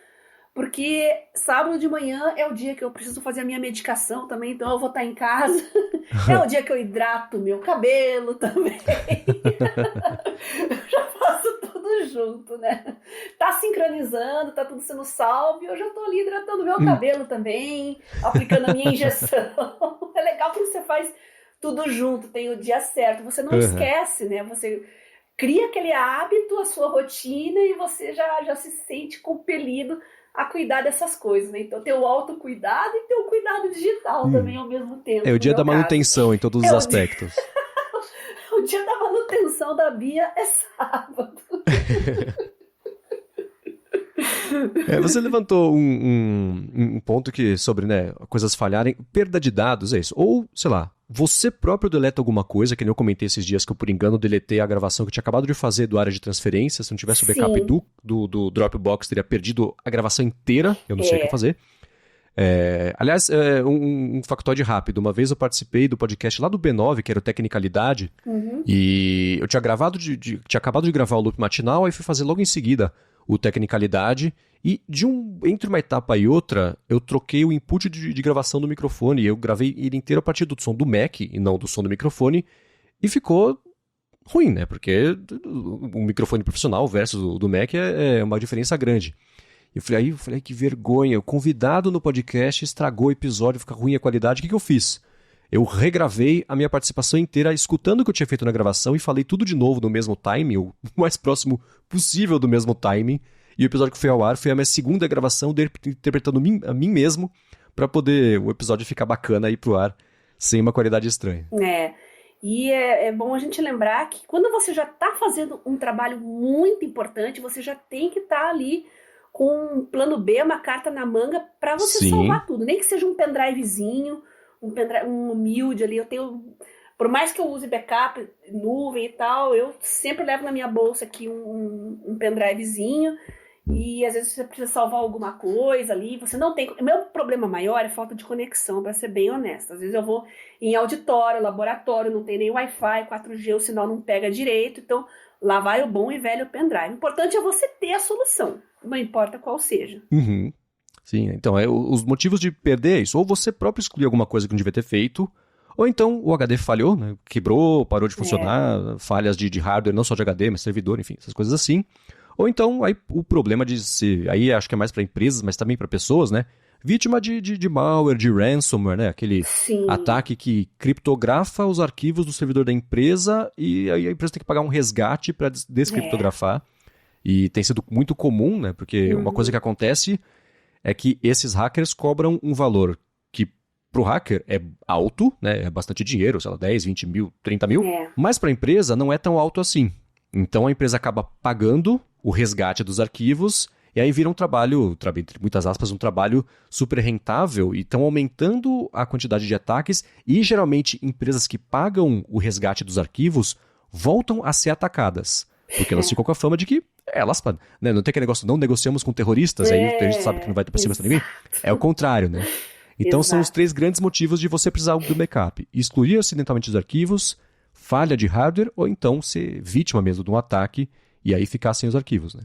porque sábado de manhã é o dia que eu preciso fazer a minha medicação também, então eu vou estar em casa. É o dia que eu hidrato meu cabelo também. Já faço tudo junto, né? Tá sincronizando, tá tudo sendo salvo, e eu já tô ali hidratando meu cabelo também, aplicando a minha injeção. É legal que você faz tudo junto, tem o dia certo. Você não esquece, né? Você cria aquele hábito, a sua rotina, e você já se sente compelido a cuidar dessas coisas, né? Então, ter o autocuidado e ter o cuidado digital também ao mesmo tempo. É o dia da manutenção em todos os aspectos. O dia da manutenção da Bia é sábado. Você levantou um ponto que sobre, né, coisas falharem, perda de dados, é isso. Ou, sei lá, você próprio deleta alguma coisa, que nem eu comentei esses dias que eu, por engano, deletei a gravação que eu tinha acabado de fazer do área de transferência. Se não tivesse o backup do Dropbox, teria perdido a gravação inteira. Eu não sei o que fazer. Aliás, um factoide rápido. Uma vez eu participei do podcast lá do B9, que era o Tecnicalidade, e eu tinha tinha acabado de gravar o loop matinal, aí fui fazer logo em seguida o Tecnicalidade, e entre uma etapa e outra, eu troquei o input de gravação do microfone, eu gravei ele inteiro a partir do som do Mac, e não do som do microfone, e ficou ruim, né? Porque o microfone profissional versus o do Mac é uma diferença grande. Eu falei, que vergonha, o convidado no podcast estragou o episódio, fica ruim a qualidade, o que eu fiz? Eu regravei a minha participação inteira, escutando o que eu tinha feito na gravação, e falei tudo de novo no mesmo timing, o mais próximo possível do mesmo timing, e o episódio que foi ao ar foi a minha segunda gravação, interpretando a mim mesmo, para poder o episódio ficar bacana e ir pro ar, sem uma qualidade estranha. E é bom a gente lembrar que quando você já está fazendo um trabalho muito importante, você já tem que estar ali com um plano B, uma carta na manga, para você salvar tudo. Nem que seja um pendrivezinho, um humilde ali. Por mais que eu use backup, nuvem e tal, eu sempre levo na minha bolsa aqui um pendrivezinho, e às vezes você precisa salvar alguma coisa ali, você não tem... O meu problema maior é falta de conexão, para ser bem honesta. Às vezes eu vou em auditório, laboratório, não tem nem Wi-Fi, 4G, o sinal não pega direito, então lá vai o bom e velho pendrive. O importante é você ter a solução, não importa qual seja. Sim, então, os motivos de perder é isso. Ou você próprio excluiu alguma coisa que não devia ter feito, ou então o HD falhou, né? Quebrou, parou de funcionar, falhas de hardware, não só de HD, mas servidor, enfim, essas coisas assim. Ou então, aí o problema aí acho que é mais para empresas, mas também para pessoas, né? vítima de malware, de ransomware, né? Aquele Sim. ataque que criptografa os arquivos do servidor da empresa e aí a empresa tem que pagar um resgate para descriptografar. E tem sido muito comum, né? Porque uma coisa que acontece é que esses hackers cobram um valor que pro hacker é alto, né? É bastante dinheiro, sei lá, 10, 20 mil, 30 mil. Mas para a empresa não é tão alto assim. Então a empresa acaba pagando o resgate dos arquivos e aí vira um trabalho, entre muitas aspas, um trabalho super rentável e estão aumentando a quantidade de ataques e geralmente empresas que pagam o resgate dos arquivos voltam a ser atacadas. Porque elas ficam com a fama de que elas, né, não tem aquele negócio, não negociamos com terroristas, aí a gente sabe que não vai ter por cima de ninguém. É o contrário, né? Então são os 3 grandes motivos de você precisar do backup. Excluir acidentalmente os arquivos, falha de hardware, ou então ser vítima mesmo de um ataque e aí ficar sem os arquivos, né?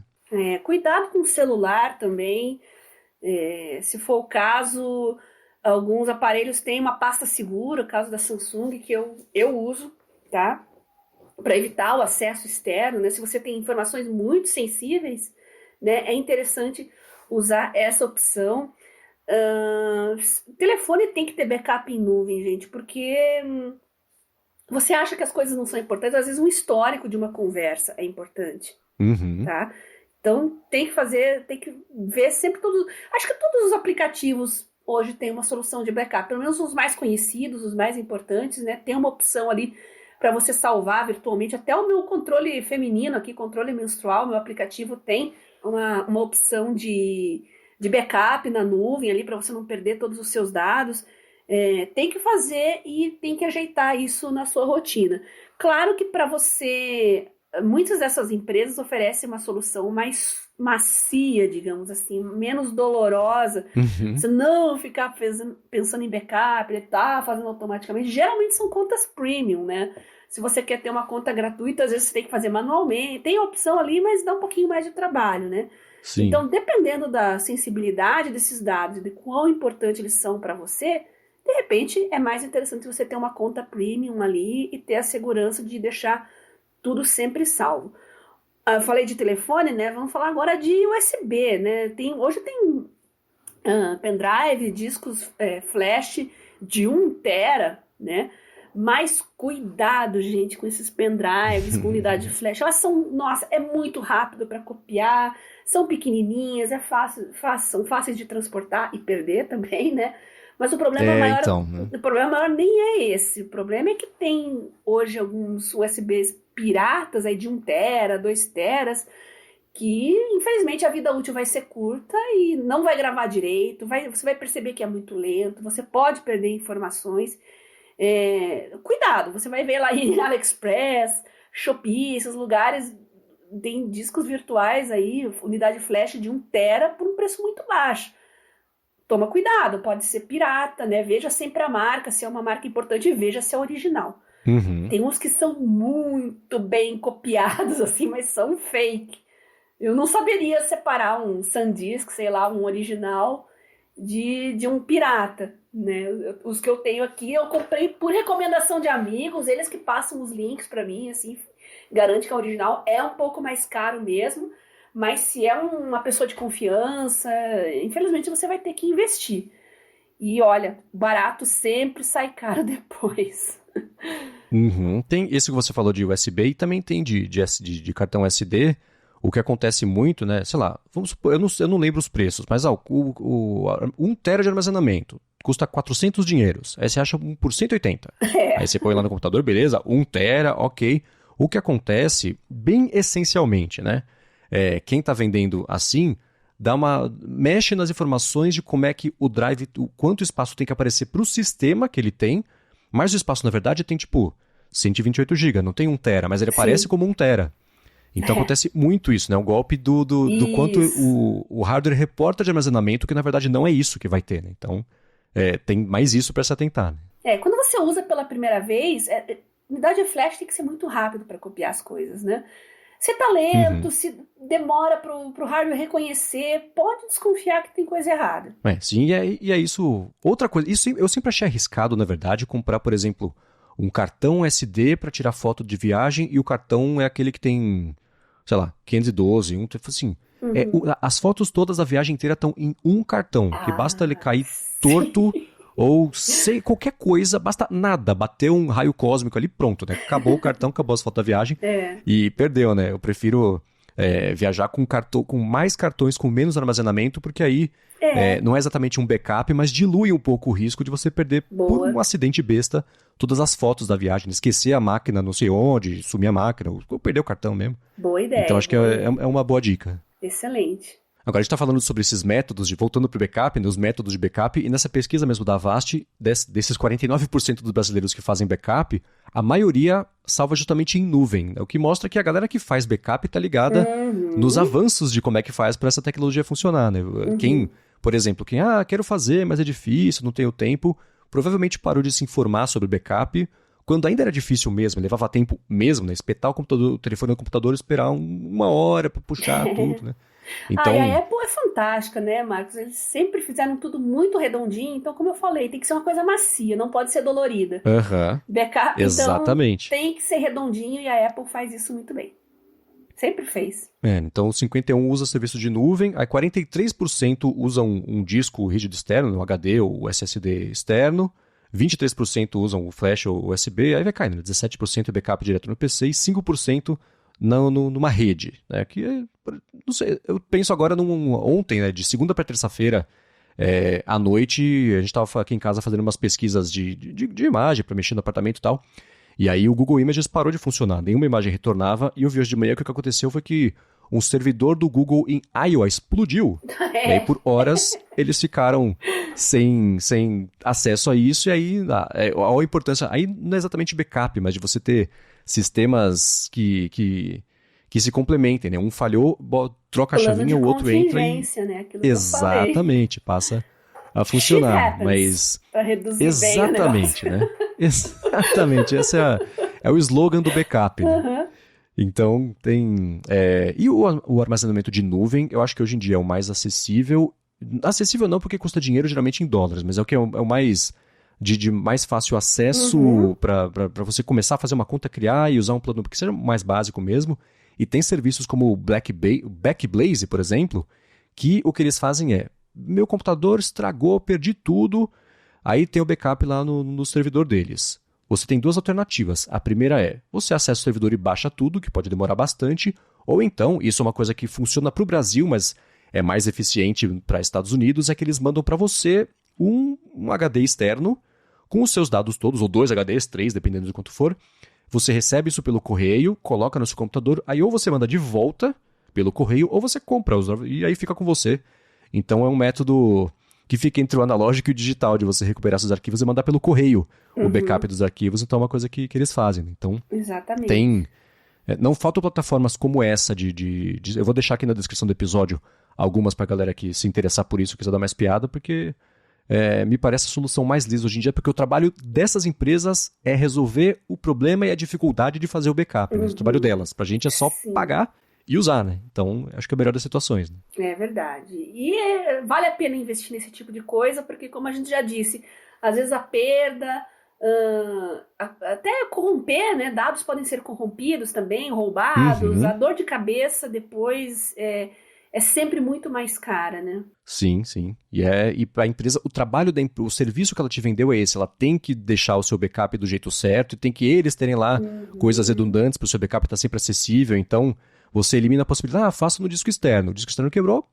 Cuidado com o celular também. Se for o caso, alguns aparelhos têm uma pasta segura, o caso da Samsung, que eu uso, tá? Para evitar o acesso externo, né? Se você tem informações muito sensíveis, né, é interessante usar essa opção. Telefone tem que ter backup em nuvem, gente, porque você acha que as coisas não são importantes, às vezes um histórico de uma conversa é importante, tá? Então tem que ver sempre todos. Acho que todos os aplicativos hoje têm uma solução de backup, pelo menos os mais conhecidos, os mais importantes, né? Tem uma opção ali para você salvar virtualmente. Até o meu controle feminino aqui, controle menstrual, meu aplicativo tem uma opção de backup na nuvem ali para você não perder todos os seus dados. Tem que fazer e tem que ajeitar isso na sua rotina. Claro que para você, muitas dessas empresas oferecem uma solução mais macia, digamos assim, menos dolorosa. Você não ficar pensando em backup, ele tá fazendo automaticamente. Geralmente são contas premium, né? Se você quer ter uma conta gratuita, às vezes você tem que fazer manualmente. Tem a opção ali, mas dá um pouquinho mais de trabalho, né? Sim. Então, dependendo da sensibilidade desses dados, de quão importante eles são para você, de repente é mais interessante você ter uma conta premium ali e ter a segurança de deixar tudo sempre salvo. Eu falei de telefone, né? Vamos falar agora de USB, né? Hoje tem pendrive, discos flash de 1 tera, né? Mas cuidado, gente, com esses pendrives, com unidade de flash. Elas é muito rápido para copiar, são pequenininhas, são fáceis de transportar e perder também, né? Mas o problema maior, o problema maior nem é esse. O problema é que tem hoje alguns USBs piratas aí de 1 tera, 2 teras, que infelizmente a vida útil vai ser curta e não vai gravar direito, você vai perceber que é muito lento, você pode perder informações. Cuidado, você vai ver lá em AliExpress, Shopee, esses lugares tem discos virtuais aí, unidade flash de 1 tera por um preço muito baixo. Toma cuidado, pode ser pirata, né? Veja sempre a marca, se é uma marca importante, e veja se é original. Tem uns que são muito bem copiados, assim, mas são fake. Eu não saberia separar um SanDisk, sei lá, um original de um pirata, né? Os que eu tenho aqui eu comprei por recomendação de amigos, eles que passam os links para mim, assim, garante que é original. É um pouco mais caro mesmo, mas se é uma pessoa de confiança, infelizmente você vai ter que investir. E olha, barato sempre sai caro depois. Tem esse que você falou de USB e também tem de cartão SD. O que acontece muito, né? Sei lá, vamos supor, eu não lembro os preços, mas 1 tera de armazenamento custa 400 dinheiros. Aí você acha um por 180. Aí você põe lá no computador, beleza, 1 tera, ok. O que acontece, bem essencialmente, né? Quem está vendendo assim, mexe nas informações de como é que o drive, o quanto espaço tem que aparecer para o sistema que ele tem, mas o espaço, na verdade, tem tipo 128 GB, não tem 1 tera, mas ele aparece como 1 tera. Então acontece muito isso, né? O golpe do quanto o hardware reporta de armazenamento, que na verdade não é isso que vai ter, né? Então tem mais isso para se atentar, né? Quando você usa pela primeira vez, unidade flash tem que ser muito rápido para copiar as coisas, né? Se tá lento, se demora pro hardware reconhecer, pode desconfiar que tem coisa errada. Sim, e é isso. Outra coisa, isso eu sempre achei arriscado, na verdade, comprar, por exemplo, um cartão SD para tirar foto de viagem e o cartão é aquele que tem, sei lá, 512, assim. As fotos todas da viagem inteira estão em um cartão, que basta ele cair torto ou sem qualquer coisa, basta nada, bater um raio cósmico ali, pronto, né? Acabou o cartão, acabou as fotos da viagem e perdeu, né? Eu prefiro viajar com mais cartões, com menos armazenamento, porque aí não é exatamente um backup, mas dilui um pouco o risco de você perder por um acidente besta todas as fotos da viagem, esquecer a máquina não sei onde, sumir a máquina, ou perder o cartão mesmo. Boa ideia. Então acho que é uma boa dica. Excelente. Agora a gente está falando sobre esses métodos, voltando para o backup, né, os métodos de backup, e nessa pesquisa mesmo da Avast, desses 49% dos brasileiros que fazem backup, a maioria salva justamente em nuvem, o que mostra que a galera que faz backup está ligada nos avanços de como é que faz para essa tecnologia funcionar. Né? Quem, por exemplo, quero fazer, mas é difícil, não tenho tempo, provavelmente parou de se informar sobre backup quando ainda era difícil mesmo, levava tempo mesmo, né? Espetar o telefone no computador, esperar uma hora para puxar tudo, né? Então... e a Apple é fantástica, né, Marcos? Eles sempre fizeram tudo muito redondinho, então, como eu falei, tem que ser uma coisa macia, não pode ser dolorida. Backup, exatamente. Então, tem que ser redondinho e a Apple faz isso muito bem. Sempre fez. Então, 51% usa serviço de nuvem, aí 43% usam um disco rígido externo, um HD ou SSD externo, 23% usam o flash ou USB, aí vai caindo, 17% é backup direto no PC e 5% numa rede, né? Que não sei, eu penso agora ontem, né, de segunda para terça-feira à noite, a gente estava aqui em casa fazendo umas pesquisas de imagem para mexer no apartamento e tal, e aí o Google Images parou de funcionar, nenhuma imagem retornava, e eu vi hoje de manhã que o que aconteceu foi que um servidor do Google em Iowa explodiu, e aí por horas eles ficaram sem acesso a isso, e aí a importância, aí não é exatamente backup, mas de você ter sistemas que se complementem, né? Um falhou, troca a chavinha, o outro entra e... né? Exatamente, passa a funcionar. Mas pra reduzir exatamente, bem o né? Exatamente, esse é o slogan do backup, né? Então tem... E o armazenamento de nuvem, eu acho que hoje em dia é o mais acessível. Acessível não, porque custa dinheiro geralmente em dólares, mas é o mais... De mais fácil acesso para você começar a fazer uma conta, criar e usar um plano que seja mais básico mesmo. E tem serviços como o Backblaze, por exemplo, que o que eles fazem é: meu computador estragou, perdi tudo, aí tem o backup lá no servidor deles. Você tem duas alternativas. A primeira é: você acessa o servidor e baixa tudo, que pode demorar bastante, ou então, isso é uma coisa que funciona para o Brasil, mas é mais eficiente para Estados Unidos, é que eles mandam para você um HD externo com os seus dados todos, ou 2 HDs, 3, dependendo de quanto for. Você recebe isso pelo correio, coloca no seu computador, aí ou você manda de volta pelo correio, ou você compra, e aí fica com você. Então é um método que fica entre o analógico e o digital, de você recuperar seus arquivos e mandar pelo correio o backup dos arquivos. Então é uma coisa que eles fazem. Então, exatamente. Não faltam plataformas como essa eu vou deixar aqui na descrição do episódio algumas pra galera que se interessar por isso, quiser dar mais piada, porque... me parece a solução mais lisa hoje em dia, porque o trabalho dessas empresas é resolver o problema e a dificuldade de fazer o backup. Né? O trabalho delas. Pra gente é só pagar e usar, né? Então, acho que é a melhor das situações. Né? É verdade. E vale a pena investir nesse tipo de coisa, porque, como a gente já disse, às vezes a perda, até corromper, né? Dados podem ser corrompidos também, roubados. A dor de cabeça depois é sempre muito mais cara, né? Sim. E a empresa, o serviço que ela te vendeu é esse. Ela tem que deixar o seu backup do jeito certo e tem que eles terem lá coisas redundantes para o seu backup estar sempre acessível. Então, você elimina a possibilidade, faça no disco externo. O disco externo quebrou,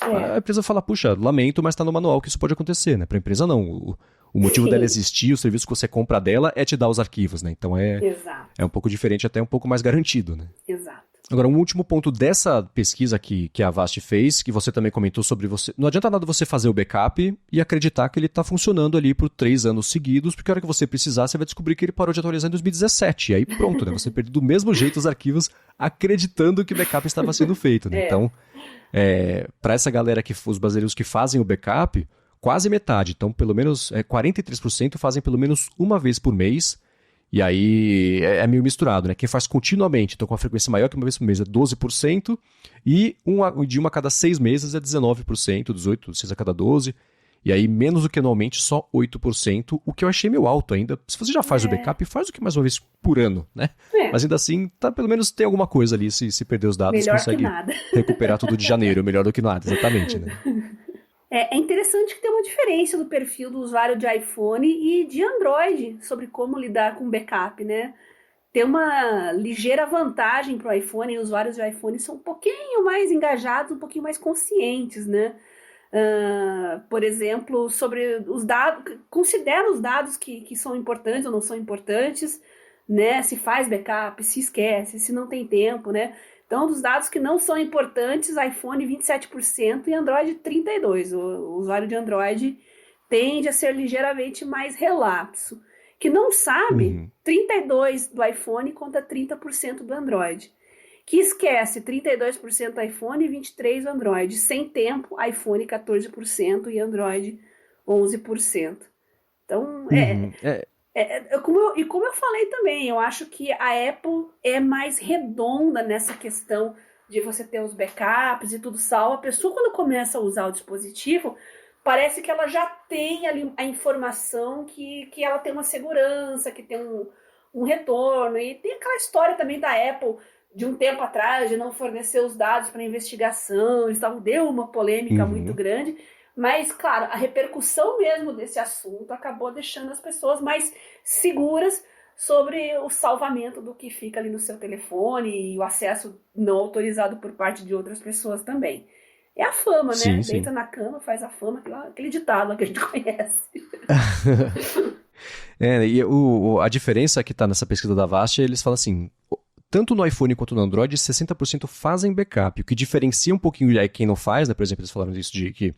a empresa fala, puxa, lamento, mas está no manual que isso pode acontecer, né? Para a empresa não. O motivo dela existir, o serviço que você compra dela é te dar os arquivos, né? Então é um pouco diferente, até um pouco mais garantido, né? Exato. Agora, um último ponto dessa pesquisa que a Avast fez, que você também comentou sobre você... Não adianta nada você fazer o backup e acreditar que ele está funcionando ali por 3 anos seguidos, porque a hora que você precisar, você vai descobrir que ele parou de atualizar em 2017. E aí pronto, né? Você perdeu do mesmo jeito os arquivos, acreditando que o backup estava sendo feito, né? Então, para essa galera, os brasileiros que fazem o backup, quase metade. Então, pelo menos 43% fazem pelo menos uma vez por mês. E aí é meio misturado, né? Quem faz continuamente, então com uma frequência maior que uma vez por mês é 12%, e de uma a cada 6 meses é 19%, 18%, 6 a cada 12%. E aí, menos do que anualmente, só 8%, o que eu achei meio alto ainda. Se você já faz o backup, faz o que mais uma vez por ano, né? Mas ainda assim, pelo menos tem alguma coisa ali, se perder os dados, melhor consegue que nada. recuperar tudo de janeiro, melhor do que nada, exatamente, né? É interessante que tem uma diferença do perfil do usuário de iPhone e de Android sobre como lidar com backup, né? Tem uma ligeira vantagem para o iPhone, e os usuários de iPhone são um pouquinho mais engajados, um pouquinho mais conscientes, né? Por exemplo, sobre os dados, considera os dados que são importantes ou não são importantes, né? Se faz backup, se esquece, se não tem tempo, né? Então, dos dados que não são importantes, iPhone 27% e Android 32%. O usuário de Android tende a ser ligeiramente mais relapso. Que não sabe, 32% do iPhone contra 30% do Android. Que esquece, 32% iPhone e 23% Android. Sem tempo, iPhone 14% e Android 11%. Então, como eu falei também, eu acho que a Apple é mais redonda nessa questão de você ter os backups e tudo salvo. A pessoa, quando começa a usar o dispositivo, parece que ela já tem ali a informação que ela tem uma segurança, que tem um retorno. E tem aquela história também da Apple de um tempo atrás, de não fornecer os dados para investigação. Deu uma polêmica muito grande. Mas, claro, a repercussão mesmo desse assunto acabou deixando as pessoas mais seguras sobre o salvamento do que fica ali no seu telefone e o acesso não autorizado por parte de outras pessoas também. É a fama, né? Deita na cama, faz a fama, aquele ditado lá que a gente conhece. E a diferença que está nessa pesquisa da Avast, eles falam assim, tanto no iPhone quanto no Android, 60% fazem backup. O que diferencia um pouquinho de quem não faz, né? Por exemplo, eles falaram disso de que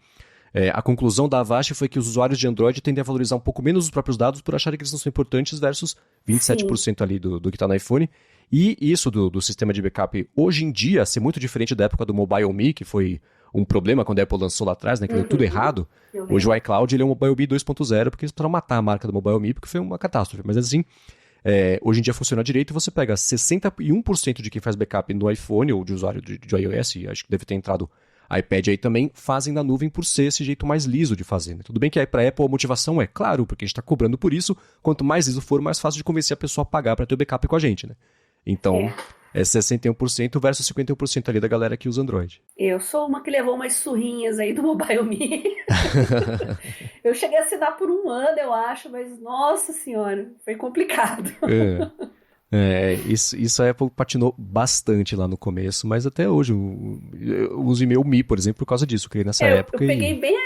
a conclusão da Avast foi que os usuários de Android tendem a valorizar um pouco menos os próprios dados por acharem que eles não são importantes versus 27% ali do que está no iPhone. E isso do sistema de backup hoje em dia ser muito diferente da época do MobileMe, que foi um problema quando a Apple lançou lá atrás, né, que deu tudo errado. Hoje o iCloud ele é um MobileMe 2.0 porque eles precisaram matar a marca do MobileMe porque foi uma catástrofe. Mas assim, hoje em dia funciona direito e você pega 61% de quem faz backup no iPhone ou de usuário de iOS, e acho que deve ter entrado iPad aí também, fazem na nuvem por ser esse jeito mais liso de fazer. Né? Tudo bem que aí para a Apple a motivação é, claro, porque a gente está cobrando por isso, quanto mais liso for, mais fácil de convencer a pessoa a pagar para ter o backup com a gente, né? Então, é 61% versus 51% ali da galera que usa Android. Eu sou uma que levou umas surrinhas aí do MobileMe. Eu cheguei a assinar por um ano, eu acho, mas nossa senhora, foi complicado. Isso a Apple patinou bastante lá no começo, mas até hoje eu uso e-mail Me, por exemplo, por causa disso, criei nessa época. Eu peguei bem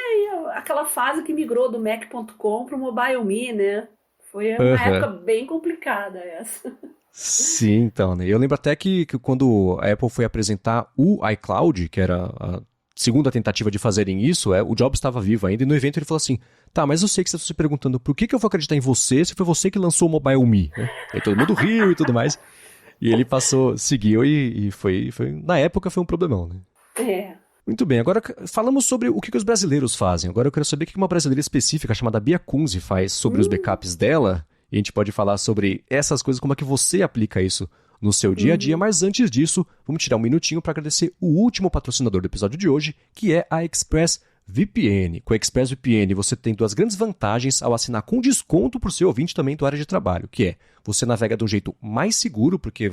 aquela fase que migrou do Mac.com para o MobileMe, né? Foi uma época bem complicada essa. Sim, então, né? Eu lembro até que quando a Apple foi apresentar o iCloud, que era a segunda tentativa de fazerem isso, o Jobs estava vivo ainda, e no evento ele falou assim, tá, mas eu sei que você está se perguntando por que eu vou acreditar em você se foi você que lançou o MobileMe, né? Aí todo mundo riu e tudo mais, e ele seguiu e foi, na época foi um problemão, né? Muito bem, agora falamos sobre o que os brasileiros fazem. Agora eu quero saber o que uma brasileira específica chamada Bia Kunze faz sobre os backups dela, e a gente pode falar sobre essas coisas, como é que você aplica isso no seu dia a dia, mas antes disso, vamos tirar um minutinho para agradecer o último patrocinador do episódio de hoje, que é a ExpressVPN. Com a ExpressVPN você tem duas grandes vantagens ao assinar com desconto para o seu ouvinte também da área de trabalho, que é, você navega de um jeito mais seguro, porque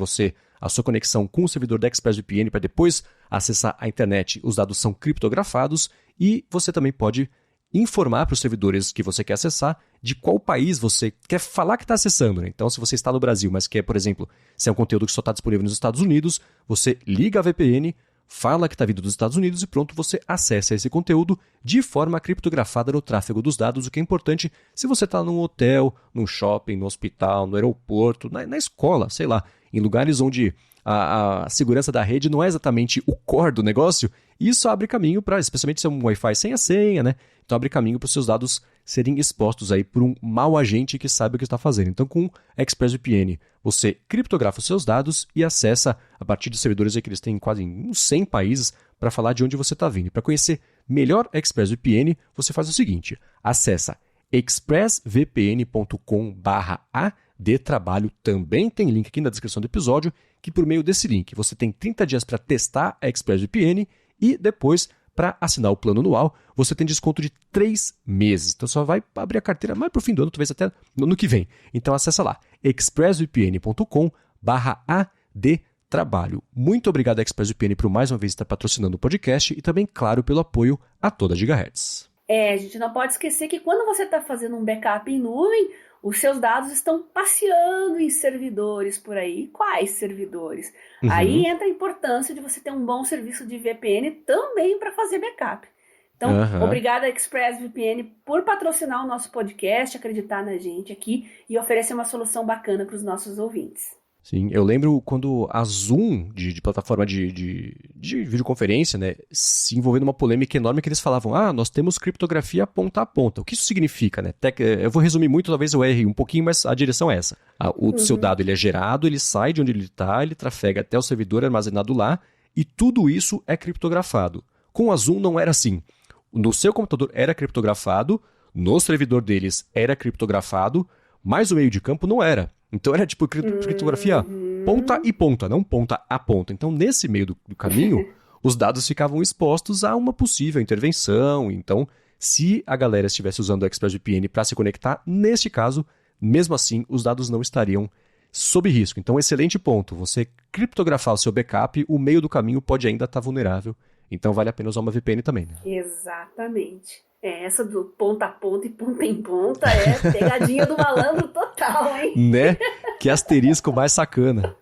a sua conexão com o servidor da ExpressVPN para depois acessar a internet, os dados são criptografados, e você também pode informar para os servidores que você quer acessar de qual país você quer falar que está acessando. Né? Então, se você está no Brasil, mas quer, por exemplo, se é um conteúdo que só está disponível nos Estados Unidos, você liga a VPN, fala que está vindo dos Estados Unidos e pronto, você acessa esse conteúdo de forma criptografada no tráfego dos dados, o que é importante se você está num hotel, num shopping, no hospital, no aeroporto, na escola, sei lá, em lugares onde a segurança da rede não é exatamente o core do negócio, isso abre caminho para, especialmente se é um Wi-Fi sem a senha, né? Então abre caminho para os seus dados serem expostos aí por um mau agente que sabe o que está fazendo. Então com ExpressVPN você criptografa os seus dados e acessa a partir de servidores aí que eles têm em quase uns 100 países para falar de onde você está vindo. Para conhecer melhor a ExpressVPN, você faz o seguinte, acessa expressvpn.com/adtrabalho, também tem link aqui na descrição do episódio, que por meio desse link você tem 30 dias para testar a ExpressVPN e depois Para assinar o plano anual, você tem desconto de 3 meses. Então só vai abrir a carteira mais pro fim do ano, talvez até no ano que vem. Então acessa lá, expressvpn.com/adtrabalho. Muito obrigado, ExpressVPN, por mais uma vez estar patrocinando o podcast e também, claro, pelo apoio a toda a Gigahertz. A gente não pode esquecer que quando você está fazendo um backup em nuvem, os seus dados estão passeando em servidores por aí. Quais servidores? Aí entra a importância de você ter um bom serviço de VPN também para fazer backup. Então, obrigada ExpressVPN por patrocinar o nosso podcast, acreditar na gente aqui e oferecer uma solução bacana para os nossos ouvintes. Sim, eu lembro quando a Zoom, de plataforma de videoconferência, né, se envolveu numa polêmica enorme que eles falavam, nós temos criptografia ponta a ponta. O que isso significa, né? Eu vou resumir muito, talvez eu erre um pouquinho, mas a direção é essa. O seu dado ele é gerado, ele sai de onde ele está, ele trafega até o servidor armazenado lá, e tudo isso é criptografado. Com a Zoom não era assim. No seu computador era criptografado, no servidor deles era criptografado, mas o meio de campo não era. Então era tipo criptografia ponta e ponta, não ponta a ponta. Então nesse meio do caminho, os dados ficavam expostos a uma possível intervenção. Então, se a galera estivesse usando o ExpressVPN para se conectar, neste caso, mesmo assim, os dados não estariam sob risco. Então, excelente ponto. Você criptografar o seu backup, o meio do caminho pode ainda estar vulnerável. Então, vale a pena usar uma VPN também, né? Exatamente. Essa do ponta a ponta e ponta em ponta é pegadinha do malandro total, hein? Né? Que asterisco mais sacana.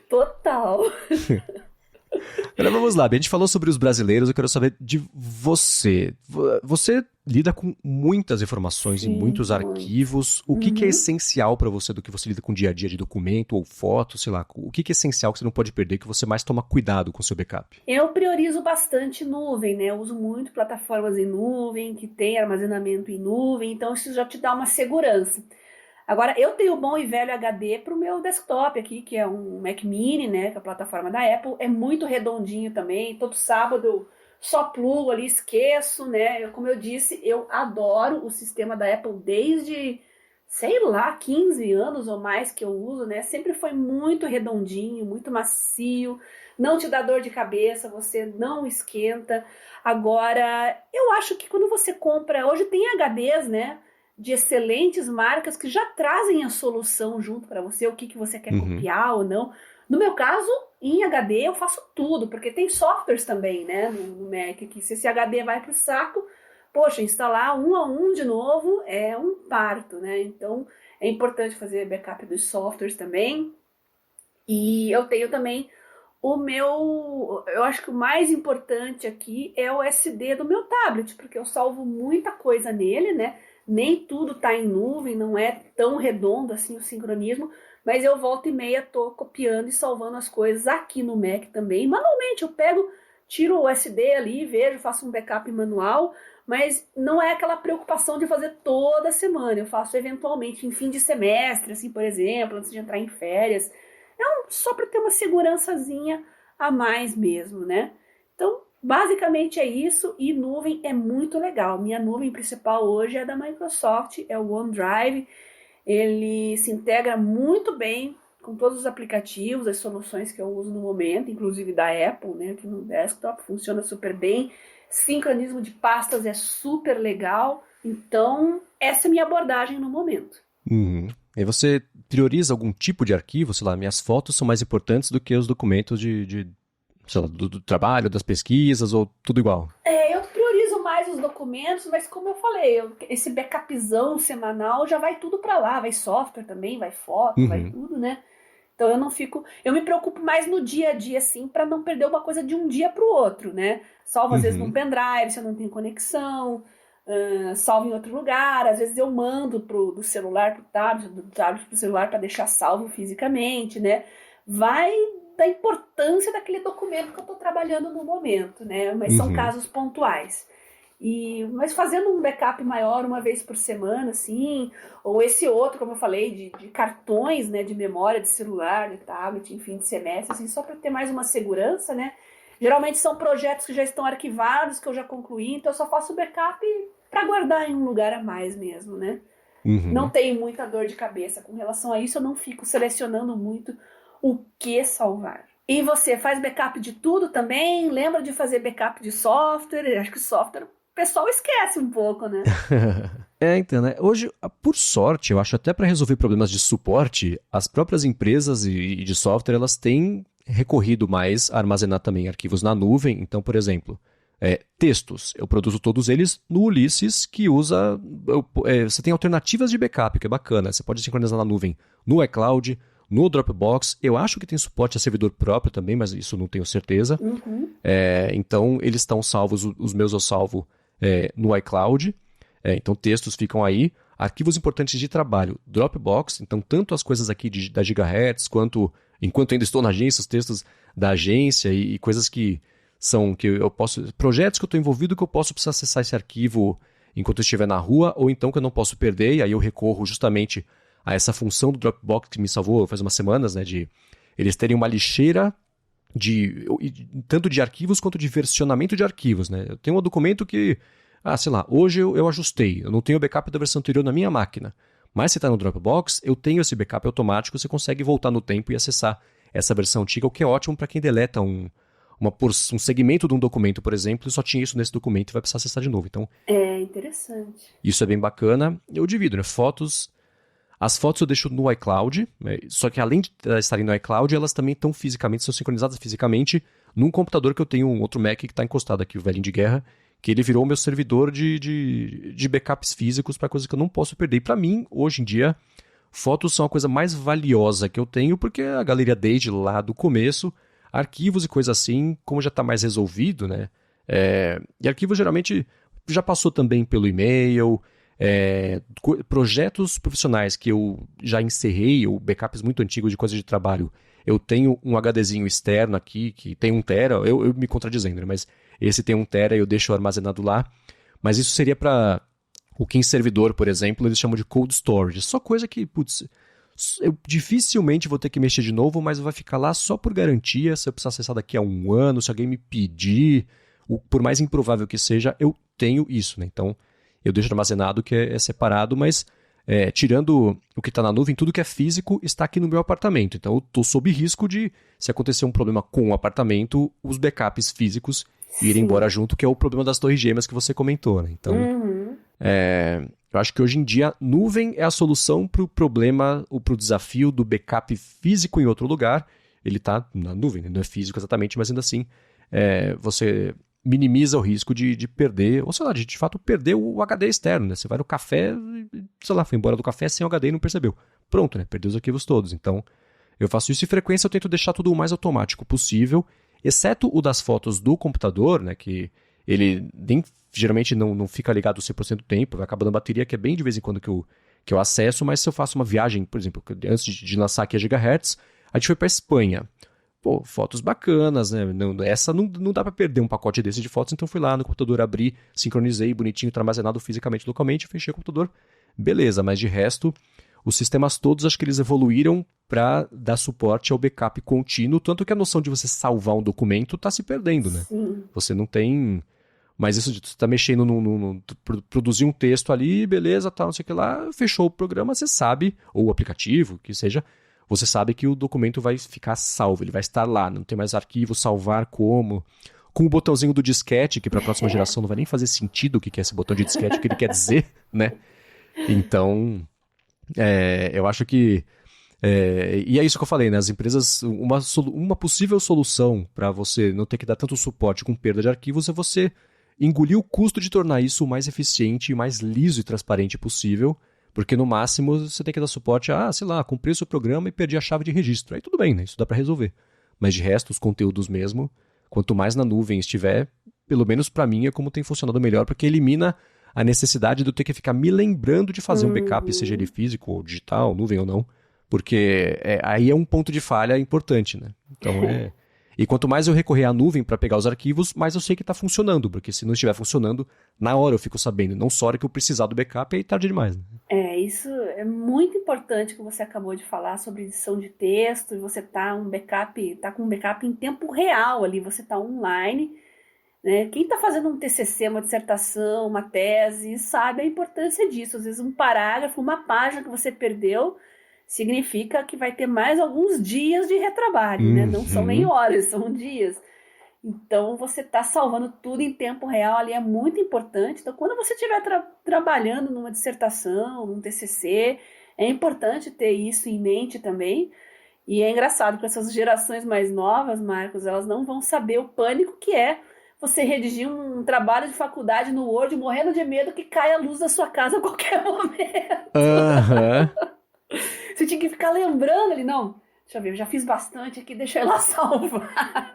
Total. Agora vamos lá, a gente falou sobre os brasileiros, eu quero saber de você. Você lida com muitas informações e muitos arquivos. O que é essencial para você do que você lida com o dia a dia de documento ou foto, sei lá? O que é essencial que você não pode perder, que você mais toma cuidado com o seu backup? Eu priorizo bastante nuvem, né? Eu uso muito plataformas em nuvem, que tem armazenamento em nuvem, então isso já te dá uma segurança. Agora, eu tenho o bom e velho HD para o meu desktop aqui, que é um Mac Mini, né, que é a plataforma da Apple. É muito redondinho também. Todo sábado eu só plugo ali, esqueço, né? Como eu disse, eu adoro o sistema da Apple desde, sei lá, 15 anos ou mais que eu uso, né? Sempre foi muito redondinho, muito macio. Não te dá dor de cabeça, você não esquenta. Agora, eu acho que quando você compra... Hoje tem HDs, né? De excelentes marcas que já trazem a solução junto para você, o que você quer copiar ou não. No meu caso, em HD eu faço tudo, porque tem softwares também, né, no Mac, que se esse HD vai para o saco, poxa, instalar um a um de novo é um parto, né? Então é importante fazer backup dos softwares também. E eu tenho também eu acho que o mais importante aqui é o SD do meu tablet, porque eu salvo muita coisa nele, né? Nem tudo está em nuvem, não é tão redondo assim o sincronismo, mas eu volta e meia tô copiando e salvando as coisas aqui no Mac também. Manualmente eu pego, tiro o SD ali, vejo, faço um backup manual, mas não é aquela preocupação de fazer toda semana. Eu faço eventualmente em fim de semestre, assim, por exemplo, antes de entrar em férias. Só para ter uma segurançazinha a mais mesmo, né? Então, basicamente é isso, e nuvem é muito legal. Minha nuvem principal hoje é da Microsoft, é o OneDrive. Ele se integra muito bem com todos os aplicativos, as soluções que eu uso no momento, inclusive da Apple, né? Aqui no desktop funciona super bem. Sincronismo de pastas é super legal. Então, essa é a minha abordagem no momento. E você prioriza algum tipo de arquivo? Sei lá, minhas fotos são mais importantes do que os documentos sei lá, do trabalho, das pesquisas, ou tudo igual? Eu priorizo mais os documentos, mas como eu falei, esse backupzão semanal já vai tudo para lá, vai software também, vai foto, vai tudo, né? Então eu me preocupo mais no dia a dia, assim, para não perder uma coisa de um dia para o outro, né? Salvo às vezes num pendrive, se eu não tenho conexão, salvo em outro lugar, às vezes eu mando do celular pro tablet, do tablet pro celular para deixar salvo fisicamente, né? Vai da importância daquele documento que eu estou trabalhando no momento, né? Mas são casos pontuais. Mas fazendo um backup maior uma vez por semana, assim, ou esse outro, como eu falei, de cartões, né, de memória de celular, de tablet, enfim, de semestre, assim, só para ter mais uma segurança, né? Geralmente são projetos que já estão arquivados, que eu já concluí, então eu só faço backup para guardar em um lugar a mais mesmo, né? Não tenho muita dor de cabeça com relação a isso, eu não fico selecionando muito o que salvar. E você faz backup de tudo também? Lembra de fazer backup de software? Acho que software o pessoal esquece um pouco, né? Então, né? Hoje, por sorte, eu acho até para resolver problemas de suporte, as próprias empresas e de software, elas têm recorrido mais a armazenar também arquivos na nuvem. Então, por exemplo, textos, eu produzo todos eles no Ulysses, que usa... você tem alternativas de backup, que é bacana. Você pode sincronizar na nuvem no iCloud, no Dropbox. Eu acho que tem suporte a servidor próprio também, mas isso não tenho certeza. Uhum. Então, eles estão salvos, os meus eu salvo no iCloud. Então, textos ficam aí. Arquivos importantes de trabalho, Dropbox. Então, tanto as coisas aqui da Gigahertz, quanto, enquanto ainda estou na agência, os textos da agência e coisas que são que eu posso... Projetos que eu estou envolvido que eu posso precisar acessar esse arquivo enquanto eu estiver na rua, ou então que eu não posso perder, e aí eu recorro justamente a essa função do Dropbox que me salvou faz umas semanas, né, de eles terem uma lixeira tanto de arquivos quanto de versionamento de arquivos, né? Eu tenho um documento que, sei lá, hoje eu ajustei, eu não tenho o backup da versão anterior na minha máquina, mas se está no Dropbox, eu tenho esse backup automático, você consegue voltar no tempo e acessar essa versão antiga, o que é ótimo para quem deleta um segmento de um documento, por exemplo, e só tinha isso nesse documento e vai precisar acessar de novo. Então, É interessante. isso é bem bacana. Eu divido, né? As fotos eu deixo no iCloud, né? Só que além de estarem no iCloud, elas também estão fisicamente, são sincronizadas fisicamente num computador que eu tenho, um outro Mac que está encostado aqui, o velhinho de guerra, que ele virou o meu servidor de backups físicos para coisas que eu não posso perder. E para mim, hoje em dia, fotos são a coisa mais valiosa que eu tenho, porque a galeria desde lá do começo, arquivos e coisas assim, como já está mais resolvido, né? E arquivos geralmente já passou também pelo e-mail, projetos profissionais que eu já encerrei, ou backups muito antigos de coisas de trabalho. Eu tenho um HDzinho externo aqui, que tem 1 tera, eu me contradizendo, né? Mas esse tem 1 tera e eu deixo armazenado lá. Mas isso seria para o King Servidor, por exemplo, eles chamam de cold storage. Só coisa que, putz, eu dificilmente vou ter que mexer de novo, mas vai ficar lá só por garantia. Se eu precisar acessar daqui a 1 ano, se alguém me pedir, por mais improvável que seja, eu tenho isso, né? Então, eu deixo armazenado que é separado, mas tirando o que está na nuvem, tudo que é físico está aqui no meu apartamento. Então, eu estou sob risco de, se acontecer um problema com o apartamento, os backups físicos irem embora junto, que é o problema das torres gêmeas que você comentou, né? Então, eu acho que hoje em dia, nuvem é a solução para o problema, ou para o desafio do backup físico em outro lugar. Ele está na nuvem, né? Não é físico exatamente, mas ainda assim, você minimiza o risco de perder, ou sei lá, de fato perder o HD externo, né? Você vai no café, sei lá, foi embora do café sem o HD e não percebeu. Pronto, né? Perdeu os arquivos todos. Então, eu faço isso e frequência eu tento deixar tudo o mais automático possível, exceto o das fotos do computador, né? Que ele geralmente não fica ligado 100% do tempo, vai acabando a bateria, que é bem de vez em quando que eu acesso, mas se eu faço uma viagem, por exemplo, antes de lançar aqui a Gigahertz, a gente foi para Espanha. Pô, fotos bacanas, né? Não dá para perder um pacote desse de fotos, então fui lá no computador, abri, sincronizei, bonitinho, tá armazenado fisicamente, localmente, fechei o computador, beleza, mas de resto, os sistemas todos, acho que eles evoluíram para dar suporte ao backup contínuo, tanto que a noção de você salvar um documento está se perdendo, né? Sim. Você não tem... Mas isso de você tá mexendo produzir um texto ali, beleza, tal, não sei o que lá, fechou o programa, você sabe, ou o aplicativo, que seja, você sabe que o documento vai ficar salvo, ele vai estar lá, não tem mais arquivo, salvar como. Com o botãozinho do disquete, que para a próxima geração não vai nem fazer sentido o que é esse botão de disquete, o que ele quer dizer, né? Então, eu acho que... e é isso que eu falei, né? As empresas, uma possível solução para você não ter que dar tanto suporte com perda de arquivos é você engolir o custo de tornar isso o mais eficiente, e mais liso e transparente possível, porque no máximo você tem que dar suporte sei lá, cumpri o seu programa e perdi a chave de registro. Aí tudo bem, né? Isso dá para resolver. Mas de resto, os conteúdos mesmo, quanto mais na nuvem estiver, pelo menos para mim é como tem funcionado melhor, porque elimina a necessidade de eu ter que ficar me lembrando de fazer um backup, seja ele físico ou digital, nuvem ou não, porque aí é um ponto de falha importante, né? Então E quanto mais eu recorrer à nuvem para pegar os arquivos, mais eu sei que está funcionando, porque se não estiver funcionando, na hora eu fico sabendo, não só hora que eu precisar do backup, aí tarde demais. Né? Isso é muito importante que você acabou de falar sobre edição de texto, e você tá com um backup em tempo real ali, você tá online, né? Quem está fazendo um TCC, uma dissertação, uma tese, sabe a importância disso. Às vezes um parágrafo, uma página que você perdeu, significa que vai ter mais alguns dias de retrabalho, né? Não são nem horas, são dias. Então, você está salvando tudo em tempo real, ali é muito importante. Então, quando você estiver trabalhando numa dissertação, num TCC, é importante ter isso em mente também. E é engraçado, porque essas gerações mais novas, Marcos, elas não vão saber o pânico que é você redigir um trabalho de faculdade no Word, morrendo de medo que caia a luz da sua casa a qualquer momento. Você tinha que ficar lembrando ali, não, deixa eu ver, eu já fiz bastante aqui, deixa eu ir lá salvar.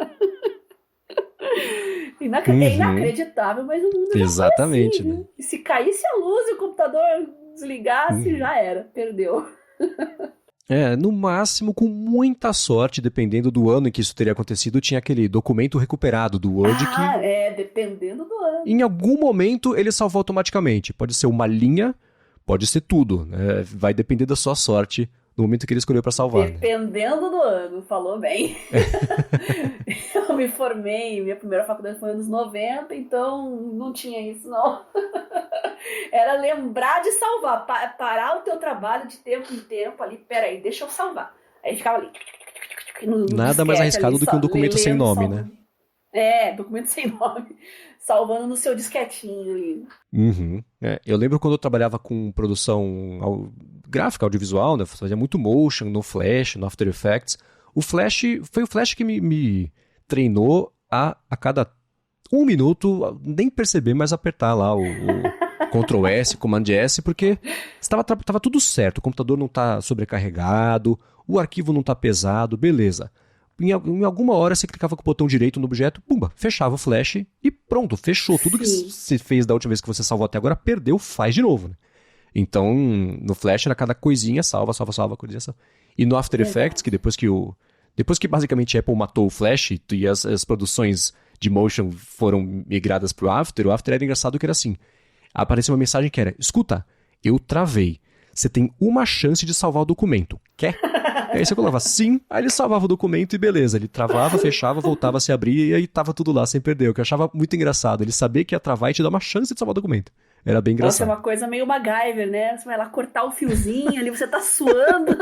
É inacreditável, mas o mundo exatamente, já foi assim, né? E se caísse a luz e o computador desligasse, já era, perdeu. No máximo, com muita sorte, dependendo do ano em que isso teria acontecido, tinha aquele documento recuperado do Word que... dependendo do ano. Em algum momento, ele salvou automaticamente. Pode ser uma linha, pode ser tudo. Né? Vai depender da sua sorte no momento que ele escolheu para salvar. Dependendo do ano, falou bem. Eu me formei, minha primeira faculdade foi nos anos 90, então não tinha isso, não. Era lembrar de salvar, parar o teu trabalho de tempo em tempo ali, peraí, deixa eu salvar. Aí ficava ali. Nada mais arriscado ali, do que um documento sem nome, salvando. Né? Documento sem nome. Salvando no seu disquetinho ali. Eu lembro quando eu trabalhava com produção gráfica, audiovisual, né? Fazia muito motion no Flash, no After Effects. Foi o Flash que me treinou a cada 1 minuto, nem perceber, mas apertar lá o Ctrl S, Command S, porque tava tudo certo. O computador não tá sobrecarregado, o arquivo não tá pesado, beleza. Em alguma hora você clicava com o botão direito no objeto, pumba, fechava o flash e pronto, fechou. Tudo que você fez da última vez que você salvou até agora, perdeu, faz de novo. Né? Então, no flash era cada coisinha, salva, coisinha salva. E no After Effects, que depois que basicamente a Apple matou o flash e as produções de motion foram migradas pro After, o After era engraçado que era assim. Aparecia uma mensagem que era, escuta, eu travei. Você tem uma chance de salvar o documento. Quer? Aí você colocava sim, aí ele salvava o documento e beleza. Ele travava, fechava, voltava a se abrir e aí tava tudo lá sem perder. O que eu achava muito engraçado. Ele sabia que ia travar e te dar uma chance de salvar o documento. Era bem engraçado. Nossa, é uma coisa meio MacGyver, né? Você vai lá cortar o fiozinho ali, você tá suando.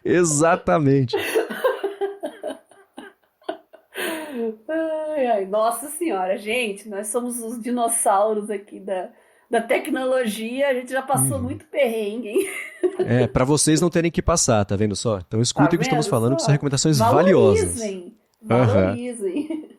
Exatamente. Ai, nossa senhora, gente, nós somos os dinossauros aqui da tecnologia, a gente já passou muito perrengue, hein? Pra vocês não terem que passar, tá vendo só? Então escutem o que estamos falando, que são recomendações valiosas. Valorizem.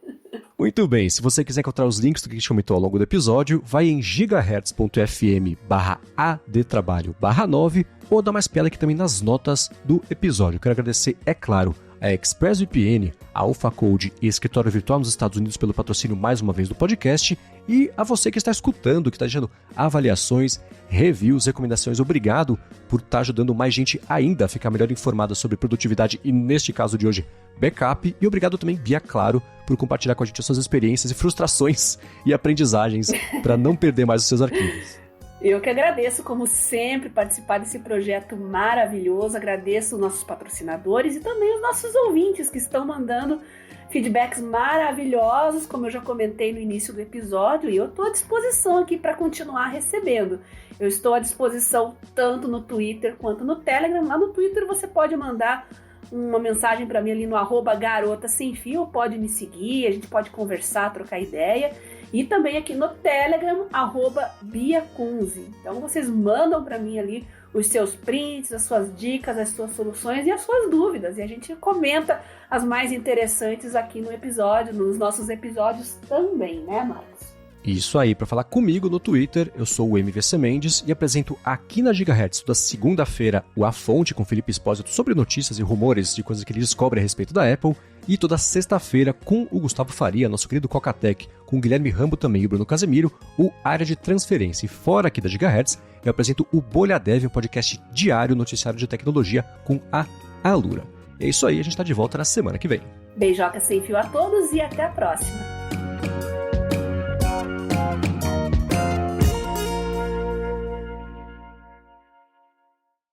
Muito bem, se você quiser encontrar os links do que a gente comentou ao longo do episódio, vai em gigahertz.fm/adtrabalho/9 ou dá mais piada aqui também nas notas do episódio. Quero agradecer, é claro, a ExpressVPN, a AlphaCode e Escritório Virtual nos Estados Unidos pelo patrocínio mais uma vez do podcast e a você que está escutando, que está deixando avaliações, reviews, recomendações. Obrigado por estar ajudando mais gente ainda a ficar melhor informada sobre produtividade e, neste caso de hoje, backup. E obrigado também, Bia Claro, por compartilhar com a gente as suas experiências e frustrações e aprendizagens para não perder mais os seus arquivos. Eu que agradeço, como sempre, participar desse projeto maravilhoso. Agradeço os nossos patrocinadores e também os nossos ouvintes que estão mandando feedbacks maravilhosos, como eu já comentei no início do episódio, e eu estou à disposição aqui para continuar recebendo. Eu estou à disposição tanto no Twitter quanto no Telegram. Lá no Twitter você pode mandar uma mensagem para mim ali no @garotasemfio, pode me seguir, a gente pode conversar, trocar ideia. E também aqui no Telegram, @BiaCunze. Então vocês mandam para mim ali os seus prints, as suas dicas, as suas soluções e as suas dúvidas. E a gente comenta as mais interessantes aqui no episódio, nos nossos episódios também, né, Marcos? Isso aí, para falar comigo no Twitter, eu sou o MVC Mendes e apresento aqui na Gigahertz toda segunda-feira o A Fonte com Felipe Espósito sobre notícias e rumores de coisas que ele descobre a respeito da Apple e toda sexta-feira com o Gustavo Faria, nosso querido Cocatec, com o Guilherme Rambo também e o Bruno Casemiro, o Área de Transferência. E fora aqui da Gigahertz, eu apresento o Bolha Dev, um podcast diário noticiário de tecnologia com a Alura. É isso aí, a gente está de volta na semana que vem. Beijoca sem fio a todos e até a próxima.